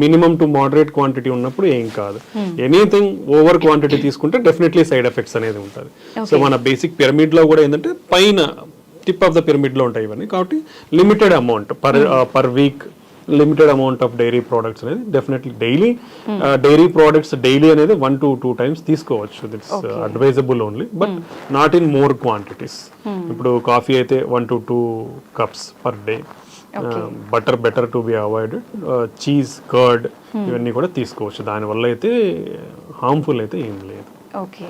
మినిమం టు మోడరేట్ క్వాంటిటీ ఉన్నప్పుడు ఏం కాదు. ఎనీథింగ్ ఓవర్ క్వాంటిటీ తీసుకుంటే డెఫినెట్లీ సైడ్ ఎఫెక్ట్స్ అనేది ఉంటుంది. సో మన బేసిక్ పిరమిడ్ లో కూడా ఏంటంటే పైన టిప్ ఆఫ్ ద పిరమిడ్ లో ఉంటాయి ఇవన్నీ. కాబట్టి limited amount per week limited amount of dairy products అనేది డెఫినెట్లీ డైరీ ప్రోడక్ట్స్ డైలీ అనేది 1 to 2 times తీసుకోవచ్చు. It's advisable only, but not in more quantities. ఇప్పుడు కాఫీ అయితే 1 to 2 cups per day. Butter better to be avoided. Cheese, curd ఇవన్నీ కూడా తీసుకోవచ్చు. దానివల్ల అయితే హార్మ్ఫుల్ అయితే ఏం లేదు. Okay,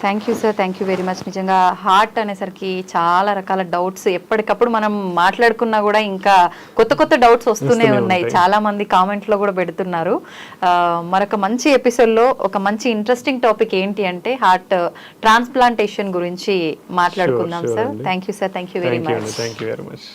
thank you sir, thank you very much. నిజంగా హార్ట్ అనేసరికి చాలా రకాల డౌట్స్ ఎప్పటికప్పుడు మనం మాట్లాడుకున్నా కూడా ఇంకా కొత్త కొత్త డౌట్స్ వస్తూనే ఉన్నాయి. చాలా మంది కామెంట్లో కూడా పెడుతున్నారు. మరొక మంచి ఎపిసోడ్లో ఒక మంచి ఇంట్రెస్టింగ్ టాపిక్ ఏంటి అంటే హార్ట్ ట్రాన్స్ప్లాంటేషన్ గురించి మాట్లాడుకుందాం sir. Thank you sir, thank you very much.